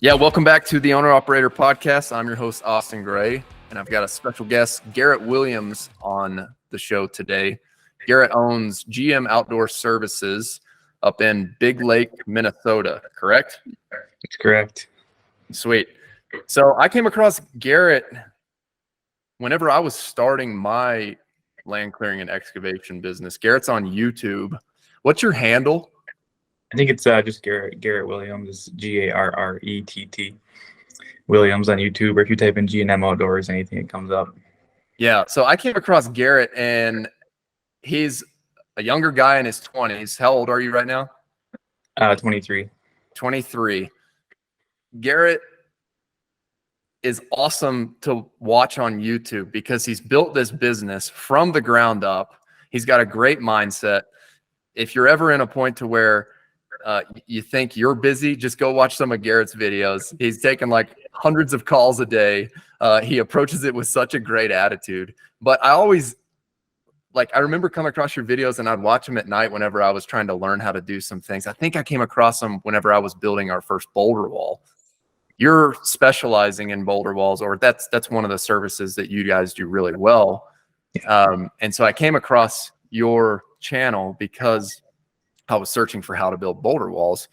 Yeah, welcome back to the Owner Operator Podcast. I'm your host, Austin Gray, and I've got a special guest, Garrett Williams, on the show today. Garrett owns GM Outdoor Services up in Big Lake, Minnesota, correct? That's correct. Sweet. So I came across Garrett whenever I was starting my land clearing and excavation business. Garrett's on YouTube. What's your handle? I think it's just Garrett Williams, Garrett Williams on YouTube, or if you type in G&M Outdoors, anything that comes up. Yeah, so I came across Garrett, and he's a younger guy in his 20s. How old are you right now? 23. 23. Garrett is awesome to watch on YouTube because he's built this business from the ground up. He's got a great mindset. If you're ever in a point to where you think you're busy, just go watch some of Garrett's videos. He's taking like hundreds of calls a day. He approaches it with such a great attitude. But I remember coming across your videos, and I'd watch them at night whenever I was trying to learn how to do some things. I think I came across them whenever I was building our first boulder wall. You're specializing in boulder walls, or that's one of the services that you guys do really well. And so I came across your channel because I was searching for how to build boulder walls.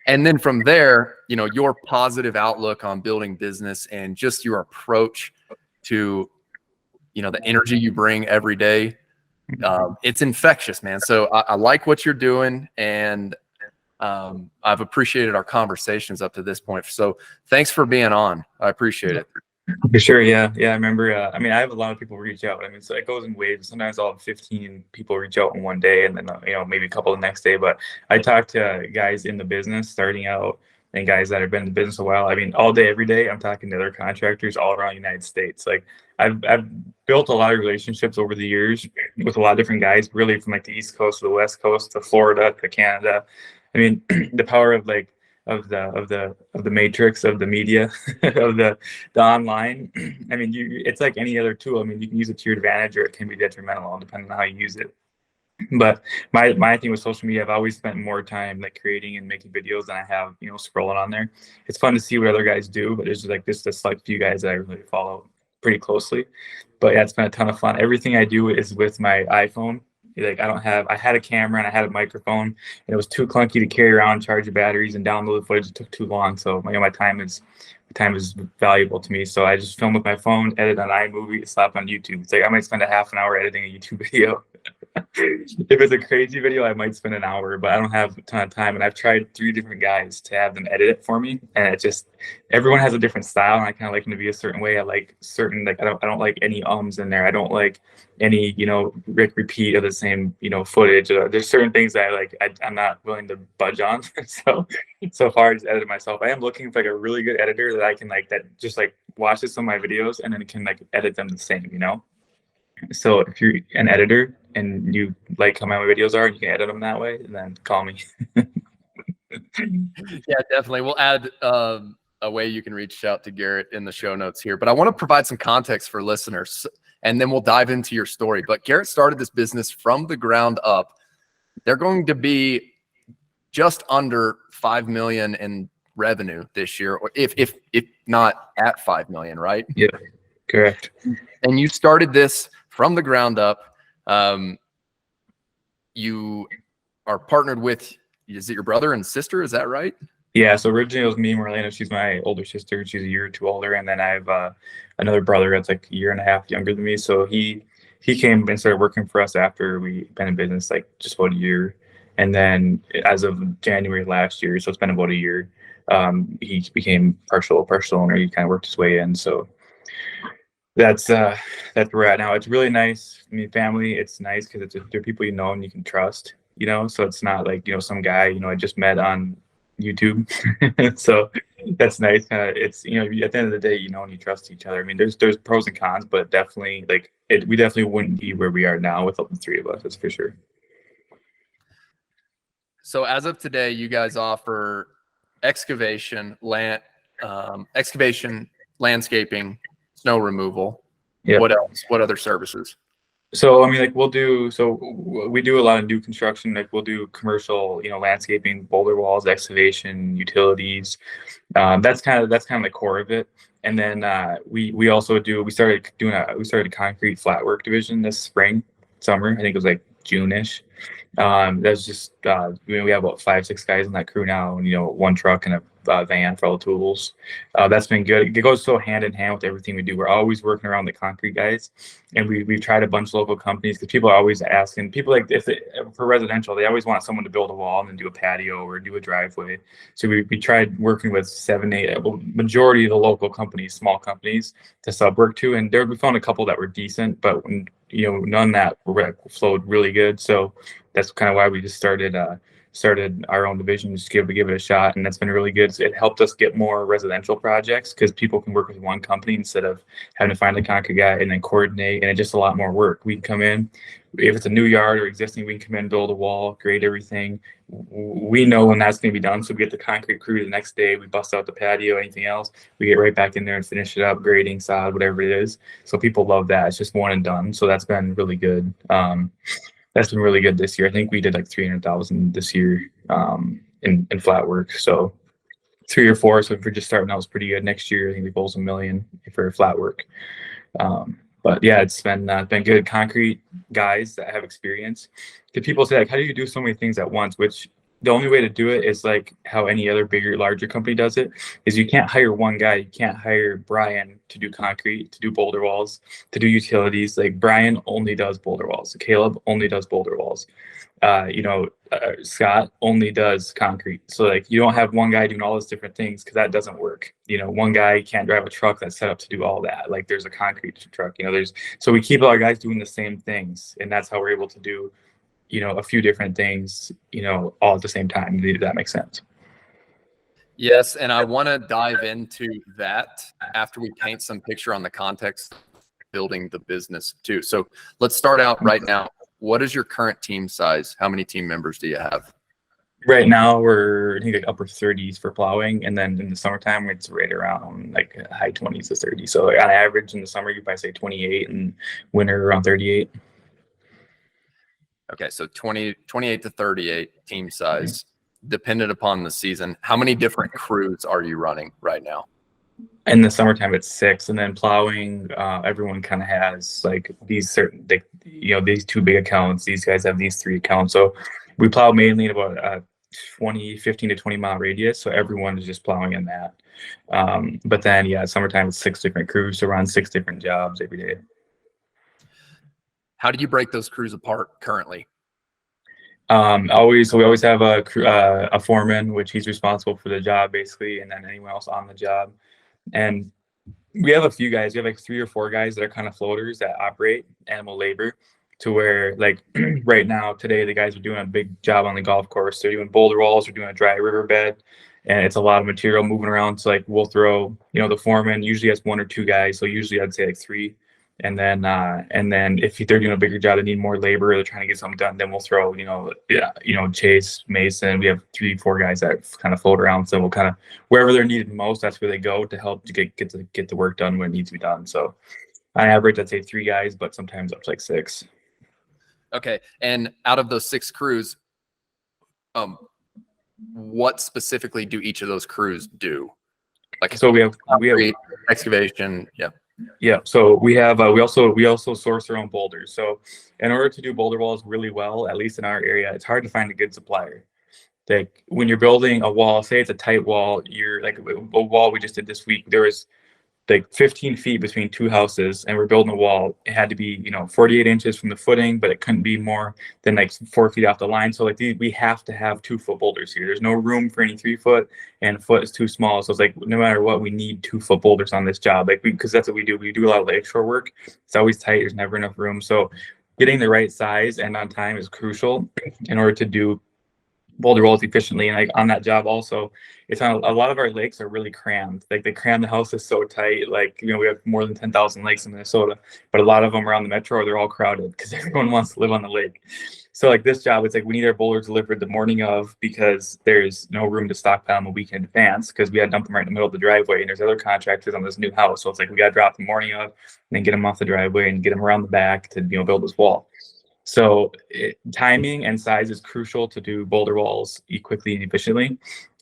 And then from there, your positive outlook on building business and just your approach to, the energy you bring every day, it's infectious, man. So I like what you're doing, and I've appreciated our conversations up to this point. So thanks for being on. I appreciate it. For sure. Yeah. I remember. I have a lot of people reach out. So it goes in waves. Sometimes I'll have 15 people reach out in one day, and then maybe a couple the next day. But I talk to guys in the business starting out, and guys that have been in the business a while. All day, every day, I'm talking to other contractors all around the United States. Like I've built a lot of relationships over the years with a lot of different guys, really from like the East Coast to the West Coast to Florida to Canada. The power of of the matrix of the media of the online. It's like any other tool. You can use it to your advantage, or it can be detrimental depending on how you use it. But my thing with social media, I've always spent more time like creating and making videos than I have scrolling on there. It's fun to see what other guys do, but there's like this like few guys that I really follow pretty closely. But yeah, it's been a ton of fun. Everything I do is with my iPhone. Like I had a camera and I had a microphone, and it was too clunky to carry around, charge the batteries, and download the footage. It took too long. So my time is valuable to me. So I just film with my phone, edit on iMovie, slap on YouTube. It's like I might spend a half an hour editing a YouTube video. If it's a crazy video, I might spend an hour, but I don't have a ton of time. And I've tried 3 different guys to have them edit it for me, and everyone has a different style, and I kind of like them to be a certain way. I like certain I don't like any ums in there. I don't like any repeat of the same footage. There's certain things that I'm not willing to budge on. so far I just edited myself. I am looking for like a really good editor that I can that just watches some of my videos and then can edit them the same. So if you're an editor and you like how my videos are and you can edit them that way, then call me. Yeah, definitely. We'll add a way you can reach out to Garrett in the show notes here. But I want to provide some context for listeners, and then we'll dive into your story. But Garrett started this business from the ground up. They're going to be just under 5 million in revenue this year, or if not at 5 million, right? Yeah, correct. And you started this from the ground up. You are partnered with, is it your brother and sister? Is that right? Yeah. So originally it was me and Marlena. She's my older sister. She's a year or two older. And then I have another brother that's like a year and a half younger than me. So he came and started working for us after we've been in business just about a year. And then as of January last year, so it's been about a year, he became partial owner. He kind of worked his way in. So that's where we're at now. It's really nice. Family, it's nice because they're people and you can trust, so it's not like, some guy, I just met on YouTube. So that's nice. It's, at the end of the day, and you trust each other. There's pros and cons, but definitely we definitely wouldn't be where we are now without the 3 of us. That's for sure. So as of today, you guys offer excavation, landscaping, snow removal. Yeah. What else? What other services? So I mean, like we do a lot of new construction. Like we'll do commercial, landscaping, boulder walls, excavation, utilities. That's kind of the core of it. And then we started a concrete flatwork division this summer. I think it was like June-ish. That's just we have about 5, 6 guys in that crew now, and one truck and a van for all the tools. That's been good. It goes so hand in hand with everything we do. We're always working around the concrete guys, and we've tried a bunch of local companies because people are always asking. People like for residential, they always want someone to build a wall and then do a patio or do a driveway. So we tried working with 7, 8, majority of the local companies, small companies, to sub work to, and we found a couple that were decent, but none that flowed really good. So that's kind of why we just started our own division, just give it a shot, and that's been really good. So it helped us get more residential projects because people can work with one company instead of having to find a concrete guy and then coordinate, and it's just a lot more work. We can come in, if it's a new yard or existing, we can come in, build a wall, grade everything. We know when that's going to be done, so we get the concrete crew the next day, we bust out the patio, anything else, we get right back in there and finish it up, grading, sod, whatever it is. So people love that. It's just one and done. So that's been really good. That's been really good this year. I think we did like 300,000 this year in flat work. So 3 or 4. So if we're just starting out, it's pretty good. Next year, I think we goal $1 million for flat work. But yeah, it's been good. Concrete guys that have experience. Because people say, like, how do you do so many things at once? Which the only way to do it is like how any other bigger, larger company does it, is you can't hire one guy. You can't hire Brian to do concrete, to do boulder walls, to do utilities. Like Brian only does boulder walls. Caleb only does boulder walls. Scott only does concrete. So like you don't have one guy doing all those different things because that doesn't work. One guy can't drive a truck that's set up to do all that. Like there's a concrete truck, so we keep our guys doing the same things, and that's how we're able to do a few different things, all at the same time. If that makes sense. Yes, and I want to dive into that after we paint some picture on the context of building the business too. So let's start out right now. What is your current team size? How many team members do you have? Right now, we're I think like upper 30s for plowing, and then in the summertime, it's right around like high 20s to 30. So like on average in the summer, you probably say 28, and winter around 38. Okay, so 28 to 38 team size, dependent upon the season. How many different crews are you running right now? In the summertime, it's 6, and then plowing, everyone kind of has like these certain, these 2 big accounts. These guys have these 3 accounts. So we plow mainly in about 15 to 20 mile radius. So everyone is just plowing in that. But then, summertime, it's 6 different crews. So we're on 6 different jobs every day. How do you break those crews apart currently? We always have a foreman, which he's responsible for the job basically, and then anyone else on the job. And we have a few guys. We have like 3 or 4 guys that are kind of floaters that operate animal labor, to where like right now today the guys are doing a big job on the golf course. They're doing boulder walls. They're doing a dry riverbed, and it's a lot of material moving around. So like we'll throw, the foreman usually has 1 or 2 guys. So usually I'd say like 3. And then if they're doing a bigger job, they need more labor, they're trying to get something done, then we'll throw, Chase, Mason. We have 3, 4 guys that kind of float around. So we'll kind of, wherever they're needed most, that's where they go to help to get the work done when it needs to be done. So on average, I'd say 3 guys, but sometimes up to like 6. Okay. And out of those 6 crews, what specifically do each of those crews do? Like, so we have excavation. Yeah. Yeah, so we have we also source our own boulders. So in order to do boulder walls really well, at least in our area, it's hard to find a good supplier. Like when you're building a wall, say it's a tight wall, you're like a wall we just did this week, there was like 15 feet between 2 houses, and we're building a wall. It had to be 48 inches from the footing, but it couldn't be more than like 4 feet off the line. So like we have to have 2-foot boulders here. There's no room for any 3 foot, and a foot is too small. So it's like no matter what, we need 2-foot boulders on this job, like because that's what we do. We do a lot of lakeshore work. It's always tight. There's never enough room. So getting the right size and on time is crucial in order to do boulder rolls efficiently. And like on that job also, it's on a lot of our lakes are really crammed. Like they cram the houses so tight. Like, you know, we have more than 10,000 lakes in Minnesota, but a lot of them around the metro, they're all crowded because everyone wants to live on the lake. So like this job, it's like we need our boulders delivered the morning of because there's no room to stockpile them a week in advance because we had to dump them right in the middle of the driveway. And there's other contractors on this new house. So it's like we got to drop the morning of and then get them off the driveway and get them around the back to, you know, build this wall. So timing and size is crucial to do boulder walls quickly and efficiently.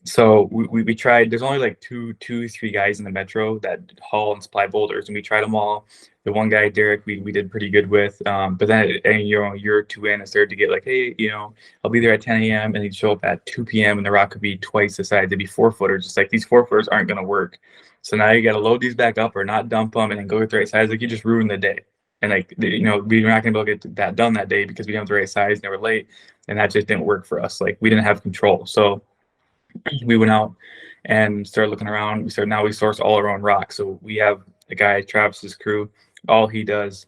So we tried, there's only like two, 3 guys in the metro that haul and supply boulders, and we tried them all. The one guy, Derek, we did pretty good with, but then you know, a year or two in, it started to get like, hey, you know, I'll be there at 10 a.m. and he'd show up at 2 p.m. and the rock could be twice the size. They'd be 4-footers. It's like these 4-footers aren't going to work. So now you got to load these back up or not dump them and then go with the right size. Like you just ruined the day. And like, you know, we were not going to be able to get that done that day because we didn't have the right size and they were late. And that just didn't work for us. Like we didn't have control. So we went out and started looking around. Now we source all our own rock. So we have a guy, Travis's crew. All he does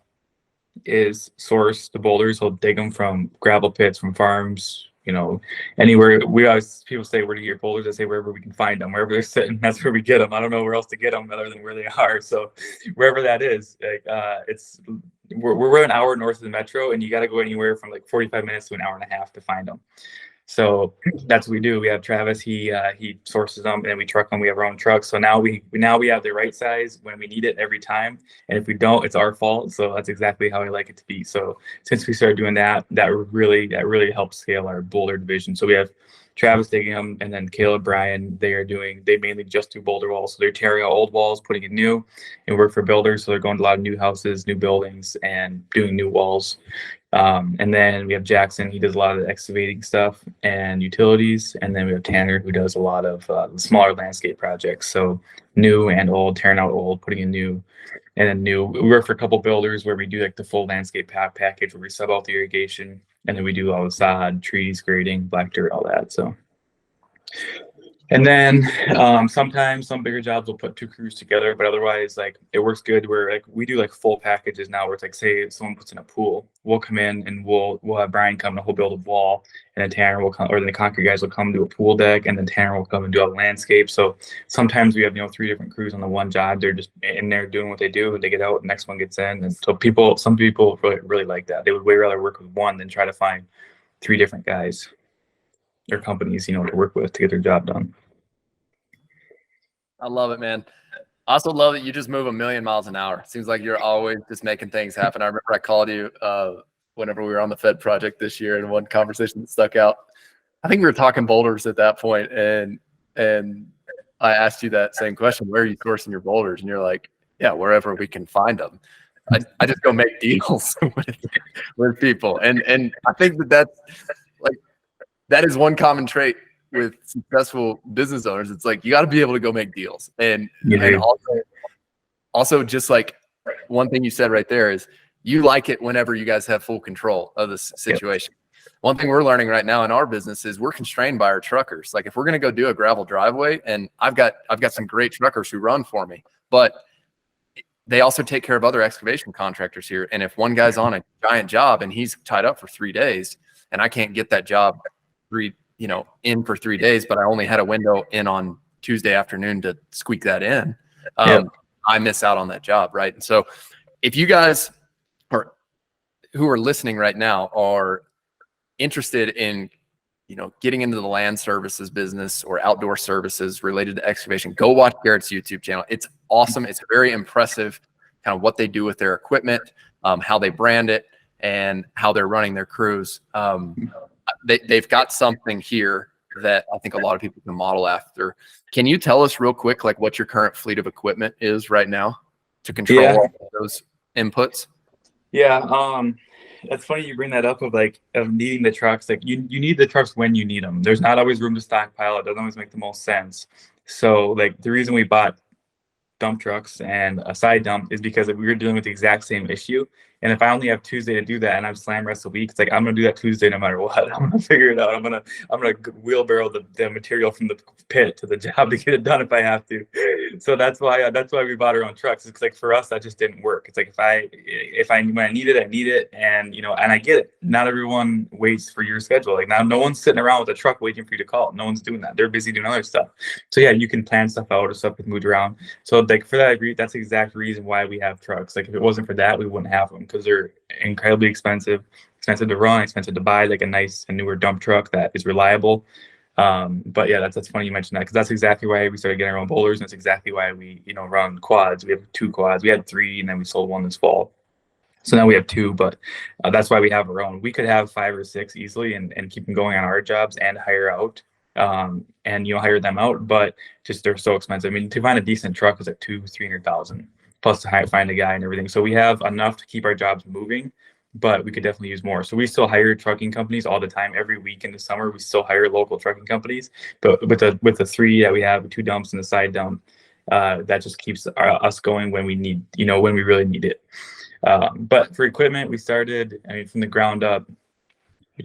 is source the boulders. He'll dig them from gravel pits, from farms, you know, anywhere. People say, where do you get boulders? I say, wherever we can find them, wherever they're sitting, that's where we get them. I don't know where else to get them other than where they are. So wherever that is, like, we're an hour north of the metro, and you got to go anywhere from like 45 minutes to an hour and a half to find them. So that's what we do. We have Travis. He sources them, and we truck them. We have our own trucks. So now we have the right size when we need it every time. And if we don't, it's our fault. So that's exactly how I like it to be. So since we started doing that, that really helps scale our boulder division. So we have Travis digging them, and then Caleb, Brian, they mainly just do boulder walls. So they're tearing out old walls, putting in new, and work for builders. So they're going to a lot of new houses, new buildings, and doing new walls. And then we have Jackson. He does a lot of the excavating stuff and utilities. And then we have Tanner, who does a lot of the smaller landscape projects. So new and old, tearing out old, putting in new, and then new. We work for a couple builders where we do like the full landscape package where we sub out the irrigation, and then we do all the sod, trees, grading, black dirt, all that. So. And then sometimes some bigger jobs will put 2 crews together, but otherwise, like it works good where like we do like full packages now where it's like, say someone puts in a pool, we'll come in and we'll have Brian come and he'll build a wall, and then Tanner will come, or the concrete guys will come do a pool deck, and then Tanner will come and do a landscape. So sometimes we have, you know, 3 different crews on the one job. They're just in there doing what they do, and they get out, the next one gets in. And so some people really like that. They would way rather work with one than try to find 3 different guys or companies, you know, to work with to get their job done. I love it, man. I also love that you just move 1,000,000 miles an hour. It seems like you're always just making things happen. I remember I called you whenever we were on the Fed project this year, and one conversation that stuck out. I think we were talking boulders at that point, and I asked you that same question: where are you sourcing your boulders? And you're like, yeah, wherever we can find them. I just go make deals with people, and I think that's like that is one common trait with successful business owners. It's like you got to be able to go make deals, and also just like one thing you said right there is you like it whenever you guys have full control of the situation. Yep. One thing we're learning right now in our business is we're constrained by our truckers. Like if we're going to go do a gravel driveway, and I've got some great truckers who run for me, but they also take care of other excavation contractors here. And if one guy's on a giant job and he's tied up for 3 days, and I can't get that job in for 3 days, but I only had a window in on Tuesday afternoon to squeak that in, I miss out on that job, right? And so if you guys who are listening right now are interested in, getting into the land services business or outdoor services related to excavation, go watch Garrett's YouTube channel. It's awesome. It's very impressive kind of what they do with their equipment, how they brand it, and how they're running their crews. They've got something here that I think a lot of people can model after. Can you tell us real quick, like what your current fleet of equipment is right now to control all those inputs? Yeah. That's funny you bring that up of needing the trucks. Like you need the trucks when you need them. There's not always room to stockpile. It doesn't always make the most sense. So like the reason we bought dump trucks and a side dump is because we were dealing with the exact same issue. And if I only have Tuesday to do that and I'm slammed rest of the week, it's like I'm gonna do that Tuesday no matter what. I'm gonna figure it out. I'm gonna wheelbarrow the material from the pit to the job to get it done if I have to. So that's why we bought our own trucks. It's like for us that just didn't work. It's like if I when I need it, I need it, and and I get it. Not everyone waits for your schedule. Like now, no one's sitting around with a truck waiting for you to call. No one's doing that. They're busy doing other stuff. So yeah, you can plan stuff out or stuff is moved around. So like for that, I agree. That's the exact reason why we have trucks. Like if it wasn't for that, we wouldn't have them because they're incredibly expensive to run, expensive to buy, like a nice and newer dump truck that is reliable. But yeah, that's funny you mentioned that because that's exactly why we started getting our own bowlers, and that's exactly why we run quads. We have 2 quads. We had 3, and then we sold 1 this fall. So now we have 2, but that's why we have our own. We could have 5 or 6 easily and keep them going on our jobs and hire out, and hire them out. But just they're so expensive. I mean, to find a decent truck is like $200,000-300,000 plus to find a guy and everything. So we have enough to keep our jobs moving, but we could definitely use more. So we still hire trucking companies all the time. Every week in the summer, we still hire local trucking companies. But with the 3 that we have, 2 dumps and the side dump, that just keeps us going when we need, when we really need it. But for equipment, we started, from the ground up.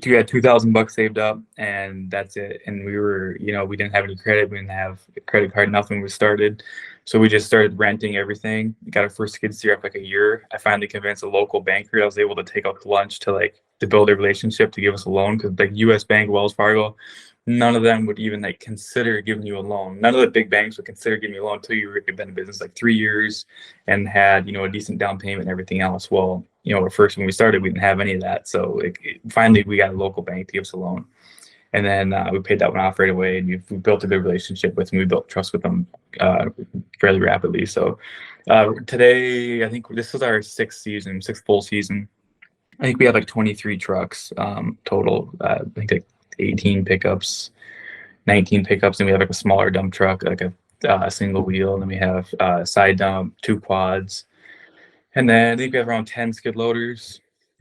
We had $2,000 saved up, and that's it. And we were, we didn't have any credit. We didn't have a credit card, nothing was started. So we just started renting everything. We got our first skid steer after like a year. I finally convinced a local banker I was able to take out lunch to build a relationship to give us a loan, because like US Bank, Wells Fargo, none of them would even consider giving you a loan. None of the big banks would consider giving you a loan until you had been in business 3 years and had a decent down payment and everything else. Well, at first when we started, we didn't have any of that. So finally we got a local bank to give us a loan, and then we paid that one off right away. And we built a good relationship with them. We built trust with them fairly rapidly. So today, I think this is our 6th full season. I think we have 23 trucks total. I think 18 pickups, 19 pickups, and we have a smaller dump truck, a single wheel, and then we have a side dump, 2 quads, and then I think we have around 10 skid loaders,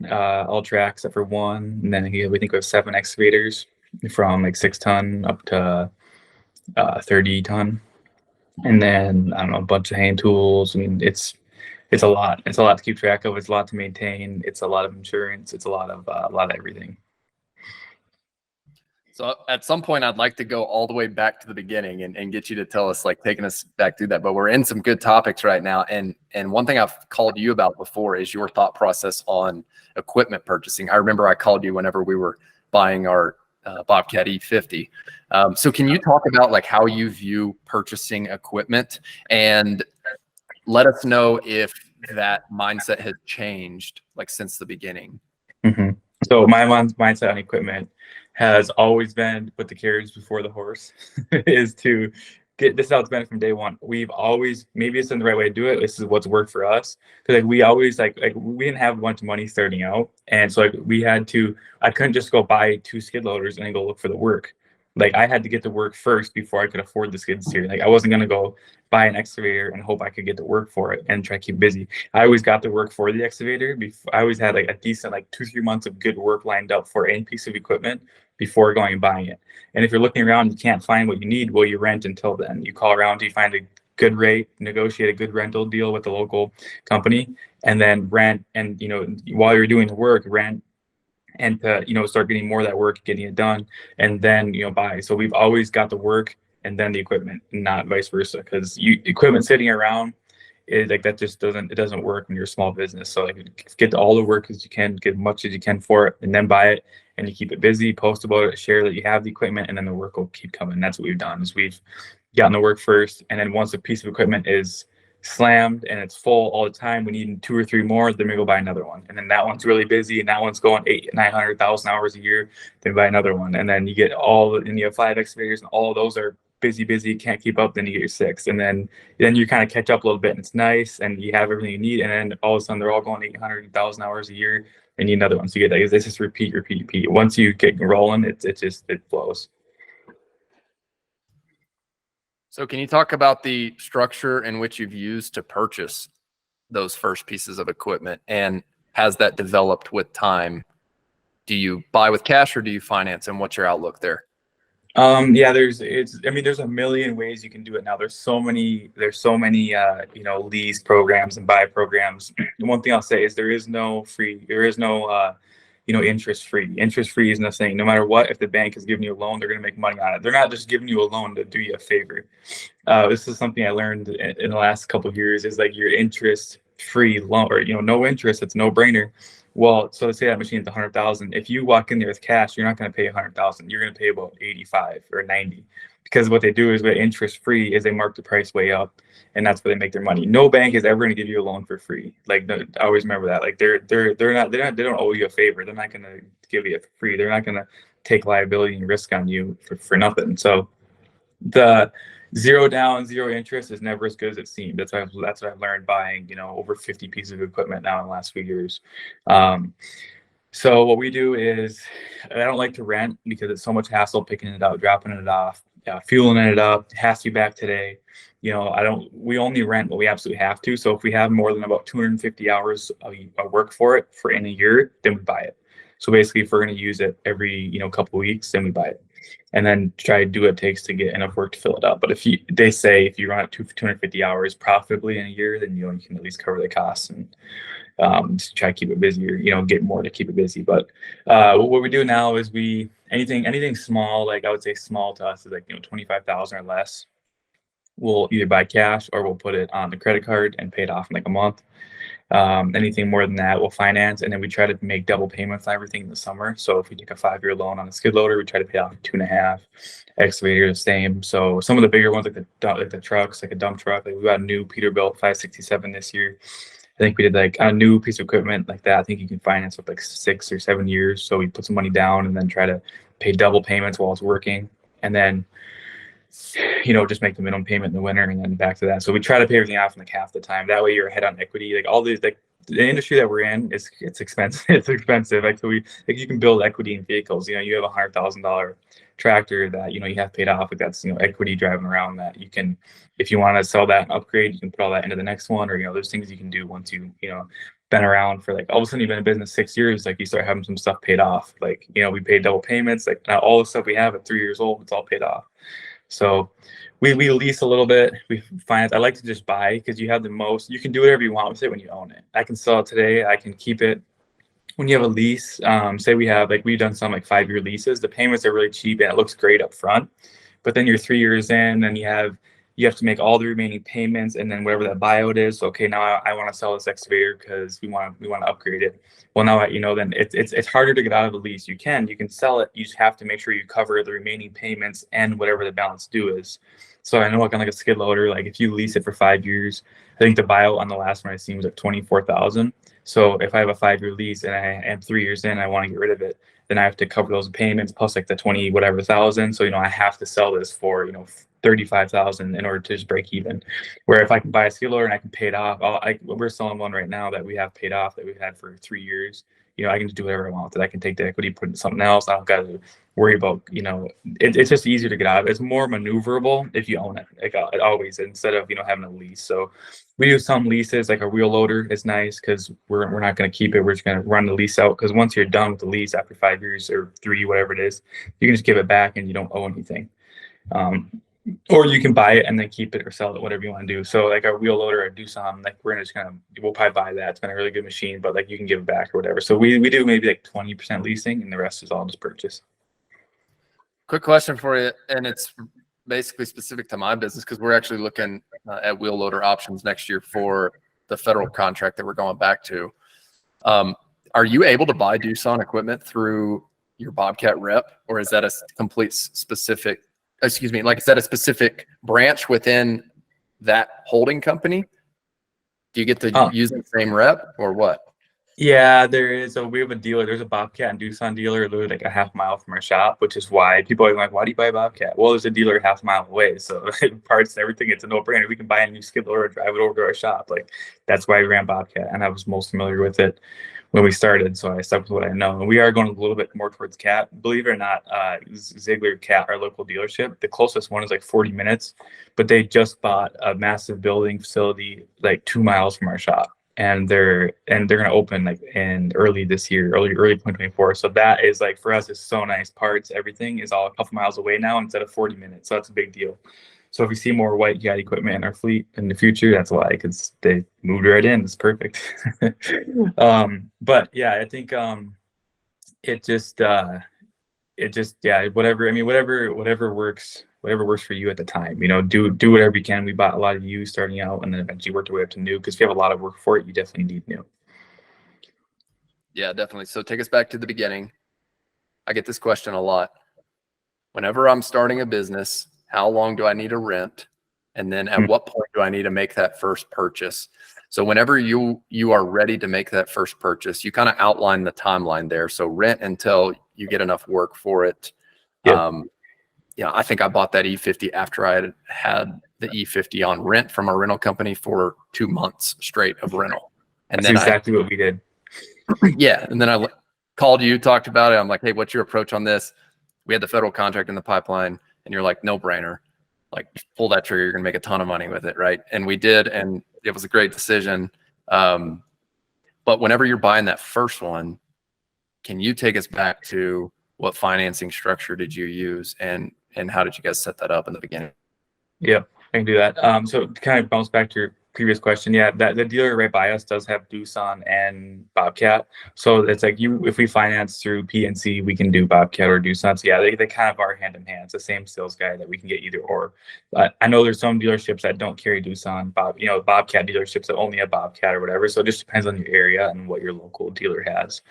all tracks except for 1, and then we think we have 7 excavators from 6 ton up to 30 ton, and then I don't know, a bunch of hand tools. I mean, it's a lot. It's a lot to keep track of. It's a lot to maintain. It's a lot of insurance. It's a lot of everything. So at some point, I'd like to go all the way back to the beginning and get you to tell us, taking us back through that. But we're in some good topics right now. And one thing I've called you about before is your thought process on equipment purchasing. I remember I called you whenever we were buying our Bobcat E50. So can you talk about how you view purchasing equipment, and let us know if that mindset has changed since the beginning? Mm-hmm. So my mindset on equipment has always been put the carriage before the horse. Is to get this out. It's been from day one. We've always, maybe it's in the right way to do it. This is what's worked for us, because we always we didn't have a bunch of money starting out, and so we had to. I couldn't just go buy 2 skid loaders and then go look for the work. I had to get to work first before I could afford the skid steer. I wasn't gonna go buy an excavator and hope I could get to work for it and try to keep busy. I always got to work for the excavator. I always had a decent 2-3 months of good work lined up for any piece of equipment before going and buying it. And if you're looking around and you can't find what you need, well, you rent until then. You call around, you find a good rate, negotiate a good rental deal with the local company, and then rent. And while you're doing the work, rent, and to start getting more of that work, getting it done, and then buy. So we've always got the work and then the equipment, not vice versa, because equipment sitting around is that just doesn't work when you're a small business. So get all the work as you can, get as much as you can for it, and then buy it, and you keep it busy, post about it, share that you have the equipment, and then the work will keep coming. That's what we've done, is we've gotten the work first, and then once a piece of equipment is slammed and it's full all the time, we need 2 or 3 more, then we go buy another one, and then that one's really busy and that one's going 800,000-900,000 hours a year, then buy another one, and then you get and you have 5 excavators and all of those are busy, can't keep up, then you get your 6, and then you kind of catch up a little bit, and it's nice, and you have everything you need, and then all of a sudden they're all going 800,000 hours a year, and you need another one. So you get this just repeat. Once you get rolling, it flows. So can you talk about the structure in which you've used to purchase those first pieces of equipment, and has that developed with time? Do you buy with cash or do you finance, and what's your outlook there? Yeah, there's a million ways you can do it now. There's so many lease programs and buy programs. The one thing I'll say is there is no interest free. Interest free is nothing. No matter what, if the bank is giving you a loan, they're going to make money on it. They're not just giving you a loan to do you a favor. This is something I learned in the last couple of years, is like your interest free loan, or no interest, it's no brainer. Well, so let's say that machine's 100,000. If you walk in there with cash, you're not going to pay 100,000. You're going to pay about 85 or 90, because what they do is, with interest free, is they mark the price way up, and that's where they make their money. No bank is ever going to give you a loan for free. Like, I always remember that. Like, they don't owe you a favor. They're not going to give you it for free. They're not going to take liability and risk on you for nothing. So the zero down, zero interest is never as good as it seemed. That's what I've learned buying, over 50 pieces of equipment now in the last few years. So what we do is, I don't like to rent because it's so much hassle picking it up, dropping it off, fueling it up. It has to be back today. We only rent what we absolutely have to. So if we have more than about 250 hours of work for it in a year, then we buy it. So basically, if we're going to use it every, couple of weeks, then we buy it, and then try to do what it takes to get enough work to fill it up. But if you run it 250 hours profitably in a year, then you can at least cover the costs and just try to keep it busy, or get more to keep it busy. But what we do now is anything small, like I would say small to us is like 25,000 or less. We'll either buy cash or we'll put it on the credit card and pay it off in like a month. Anything more than that, we'll finance, and then we try to make double payments on everything in the summer. So if we take a 5-year loan on a skid loader, we try to pay off 2.5. Excavator, the same. So some of the bigger ones, like the trucks, like a dump truck, like we got a new Peterbilt 567 this year. I think we did like a new piece of equipment like that. I think you can finance with like 6 or 7 years. So we put some money down and then try to pay double payments while it's working, and then just make the minimum payment in the winter and then back to that. So we try to pay everything off in like half the time. That way you're ahead on equity. Like all these, like the industry that we're in, it's expensive. It's expensive. Like, so you can build equity in vehicles. You have $100,000 tractor that you have paid off. Like that's equity driving around that you can, if you want to sell that and upgrade, you can put all that into the next one, or there's things you can do once been around for like all of a sudden you've been in business 6 years, like you start having some stuff paid off. Like we paid double payments. Like now all the stuff we have at 3 years old, it's all paid off. So we lease a little bit. We finance. I like to just buy because you have the most. You can do whatever you want with it when you own it. I can sell it today. I can keep it. When you have a lease, say we've done some like 5-year leases. The payments are really cheap and it looks great up front. But then you're 3 years in, and you have to make all the remaining payments, and then whatever that buyout is. Okay, now I want to sell this excavator because we want to upgrade it. Well, now then it's harder to get out of the lease. You can sell it. You just have to make sure you cover the remaining payments and whatever the balance due is. So I know like on like a skid loader, like if you lease it for 5 years, I think the buyout on the last one I seen was like 24,000. So if I have a 5-year lease and I am 3 years in, I want to get rid of it, then I have to cover those payments plus like the 20 whatever thousand. So I have to sell this for 35,000 in order to just break even. Where if I can buy a skid loader and I can pay it off, we're selling one right now that we have paid off that we've had for 3 years. I can just do whatever I want with it. I can take the equity, put it in something else. I don't got to worry about, it's just easier to get out of it. It's more maneuverable if you own it, like always, instead of, having a lease. So we do some leases, like a wheel loader is nice because we're not going to keep it. We're just going to run the lease out, because once you're done with the lease after 5 years or 3, whatever it is, you can just give it back and you don't owe anything. Or you can buy it and then keep it or sell it, whatever you want to do. So like our wheel loader, I do some, like we'll probably buy that. It's been a really good machine, but like you can give it back or whatever. So we do maybe like 20% leasing, and the rest is all just purchase. Quick question for you, and it's basically specific to my business because we're actually looking at wheel loader options next year for the federal contract that we're going back to. Are you able to buy Doosan equipment through your Bobcat rep, or is that a complete specific? Excuse me, like is that a specific branch within that holding company? Do you get to use the same rep or what? Yeah, there is. So we have a dealer. There's a Bobcat and Doosan dealer literally like a half mile from our shop, which is why people are like, why do you buy a Bobcat? Well, there's a dealer a half mile away. So parts and everything, it's a no-brainer. We can buy a new skid loader and drive it over to our shop. Like that's why we ran Bobcat, and I was most familiar with it when we started. So I stuck with what I know. And we are going a little bit more towards Cat. Believe it or not, Ziegler Cat, our local dealership, the closest one is like 40 minutes, but they just bought a massive building facility like 2 miles from our shop. and they're going to open like in early this year, early 2024. So that is like, for us, it's so nice. Parts, everything is all a couple miles away now instead of 40 minutes. So that's a big deal. So if we see more white guide equipment in our fleet in the future, that's why, because they moved right in. It's perfect. But yeah, I think it just yeah, whatever. I mean, whatever works for you at the time. You know, do whatever you can. We bought a lot of used starting out, and then eventually worked our way up to new, because if you have a lot of work for it, you definitely need new. Yeah, definitely. So take us back to the beginning. I get this question a lot. Whenever I'm starting a business, how long do I need to rent? And then at what point do I need to make that first purchase? So whenever you are ready to make that first purchase, you kind of outline the timeline there. So rent until you get enough work for it. Yeah. I think I bought that E50 after I had the E50 on rent from a rental company for 2 months straight of rental. And That's then exactly what we did. Yeah. And then I called you, talked about it. I'm like, hey, what's your approach on this? We had the federal contract in the pipeline, and you're like, no brainer. Like, pull that trigger. You're going to make a ton of money with it. Right. And we did. And it was a great decision. But whenever you're buying that first one, can you take us back to what financing structure did you use, and how did you guys set that up in the beginning? Yeah, I can do that. So to kind of bounce back to your previous question, yeah, that the dealer right by us does have Doosan and Bobcat. So it's like, if we finance through PNC, we can do Bobcat or Doosan. So yeah, they kind of are hand in hand. It's the same sales guy that we can get either or. But I know there's some dealerships that don't carry Doosan, Bobcat dealerships that only have Bobcat or whatever. So it just depends on your area and what your local dealer has.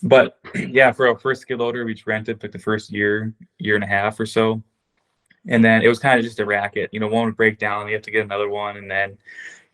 But yeah, for our first skid loader, we rented like the first year and a half or so. And then it was kind of just a racket. One would break down, you have to get another one, and then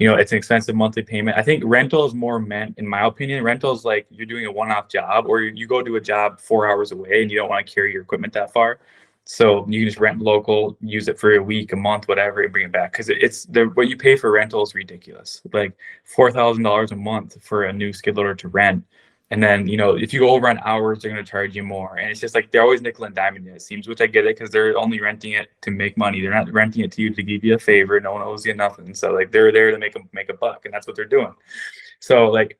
it's an expensive monthly payment. I think rental is more meant, in my opinion, rental is like you're doing a one-off job, or you go do a job 4 hours away and you don't want to carry your equipment that far. So you can just rent local, use it for a week, a month, whatever, and bring it back. Because what you pay for rental is ridiculous. Like $4,000 a month for a new skid loader to rent. And then, if you go over on hours, they're going to charge you more. And it's just like, they're always nickel and diming it, it seems, which I get it, because they're only renting it to make money. They're not renting it to you to give you a favor. No one owes you nothing. So like, they're there to make a buck, and that's what they're doing. So like,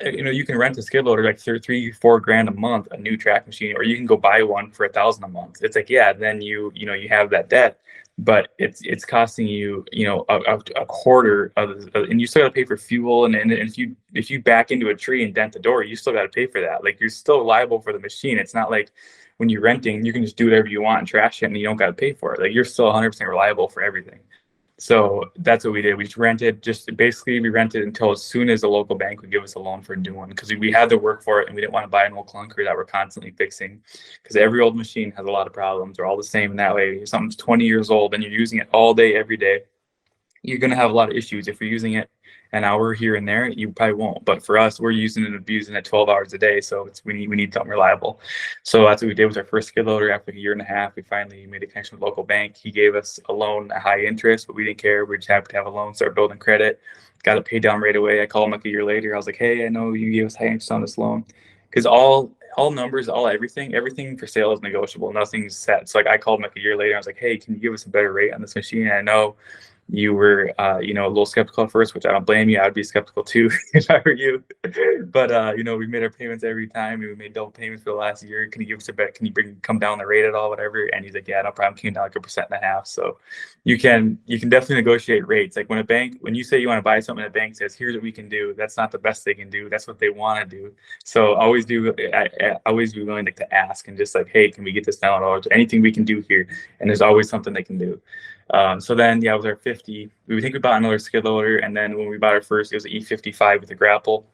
you can rent a skid loader like $3-4 grand a month, a new track machine, or you can go buy one for $1,000 a month. It's like, yeah, then you have that debt, but it's costing you, a quarter of, and you still got to pay for fuel. And if you back into a tree and dent the door, you still got to pay for that. Like, you're still liable for the machine. It's not like when you're renting, you can just do whatever you want and trash it and you don't got to pay for it. Like, you're still 100% reliable for everything. So that's what we did. We just rented, we rented until as soon as the local bank would give us a loan for a new one, because we had the work for it and we didn't want to buy an old clunker that we're constantly fixing, because every old machine has a lot of problems. They're all the same in that way. If something's 20 years old and you're using it all day, every day, you're going to have a lot of issues. If you're using it an hour here and there, you probably won't. But for us, we're using and abusing it 12 hours a day. So we need something reliable. So that's what we did with our first skid loader. After a year and a half, we finally made a connection with a local bank. He gave us a loan at high interest, but we didn't care. We just happy to have a loan, start building credit, got it paid down right away. I called him like a year later. I was like, hey, I know you gave us high interest on this loan. Because all numbers, everything for sale is negotiable. Nothing's set. So like, I called him like a year later. I was like, hey, can you give us a better rate on this machine? And I know you were a little skeptical at first, which I don't blame you. I would be skeptical too if I were you. But we made our payments every time. We made double payments for the last year. Can you give us a bet? Can you come down the rate at all, whatever? And he's like, yeah, no problem. Came down like 1.5%. So you can definitely negotiate rates. Like, when you say you want to buy something, the bank says, here's what we can do. That's not the best they can do. That's what they want to do. So I always be willing to ask and just like, hey, can we get this down? Or anything we can do here? And there's always something they can do. So then, yeah, it was our 50. We think we bought another skid loader, and then when we bought our first, it was an E55 with a grapple.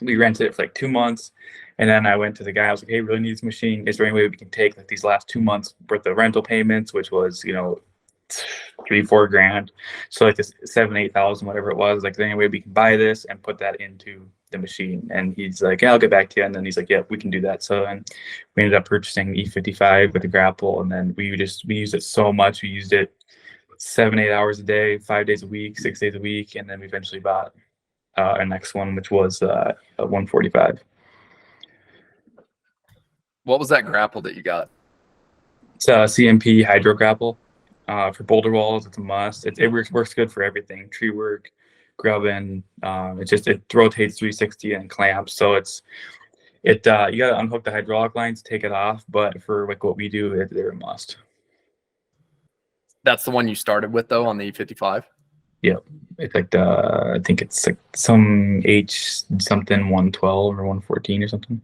We rented it for like 2 months, and then I went to the guy. I was like, "Hey, really need this machine. Is there any way we can take like these last 2 months worth of rental payments, which was $3-4 grand, so like this 7,000-8,000, whatever it was. Like, is there any way we can buy this and put that into the machine?" And he's like, "Yeah, I'll get back to you." And then he's like, "Yeah, we can do that." So then we ended up purchasing E55 with a grapple, and then we used it so much. We used it 7-8 hours a day, 5 days a week, 6 days a week, and then we eventually bought our next one, which was a 145. What was that grapple that you got? It's a CMP hydro grapple. For boulder walls, it's a must. It works good for everything: tree work, grubbing. It rotates 360 and clamps. So you got to unhook the hydraulic lines, take it off. But for like what we do, they're a must. That's the one you started with though on the E55. Yep. It's like I think it's like some H something 112 or 114 or something.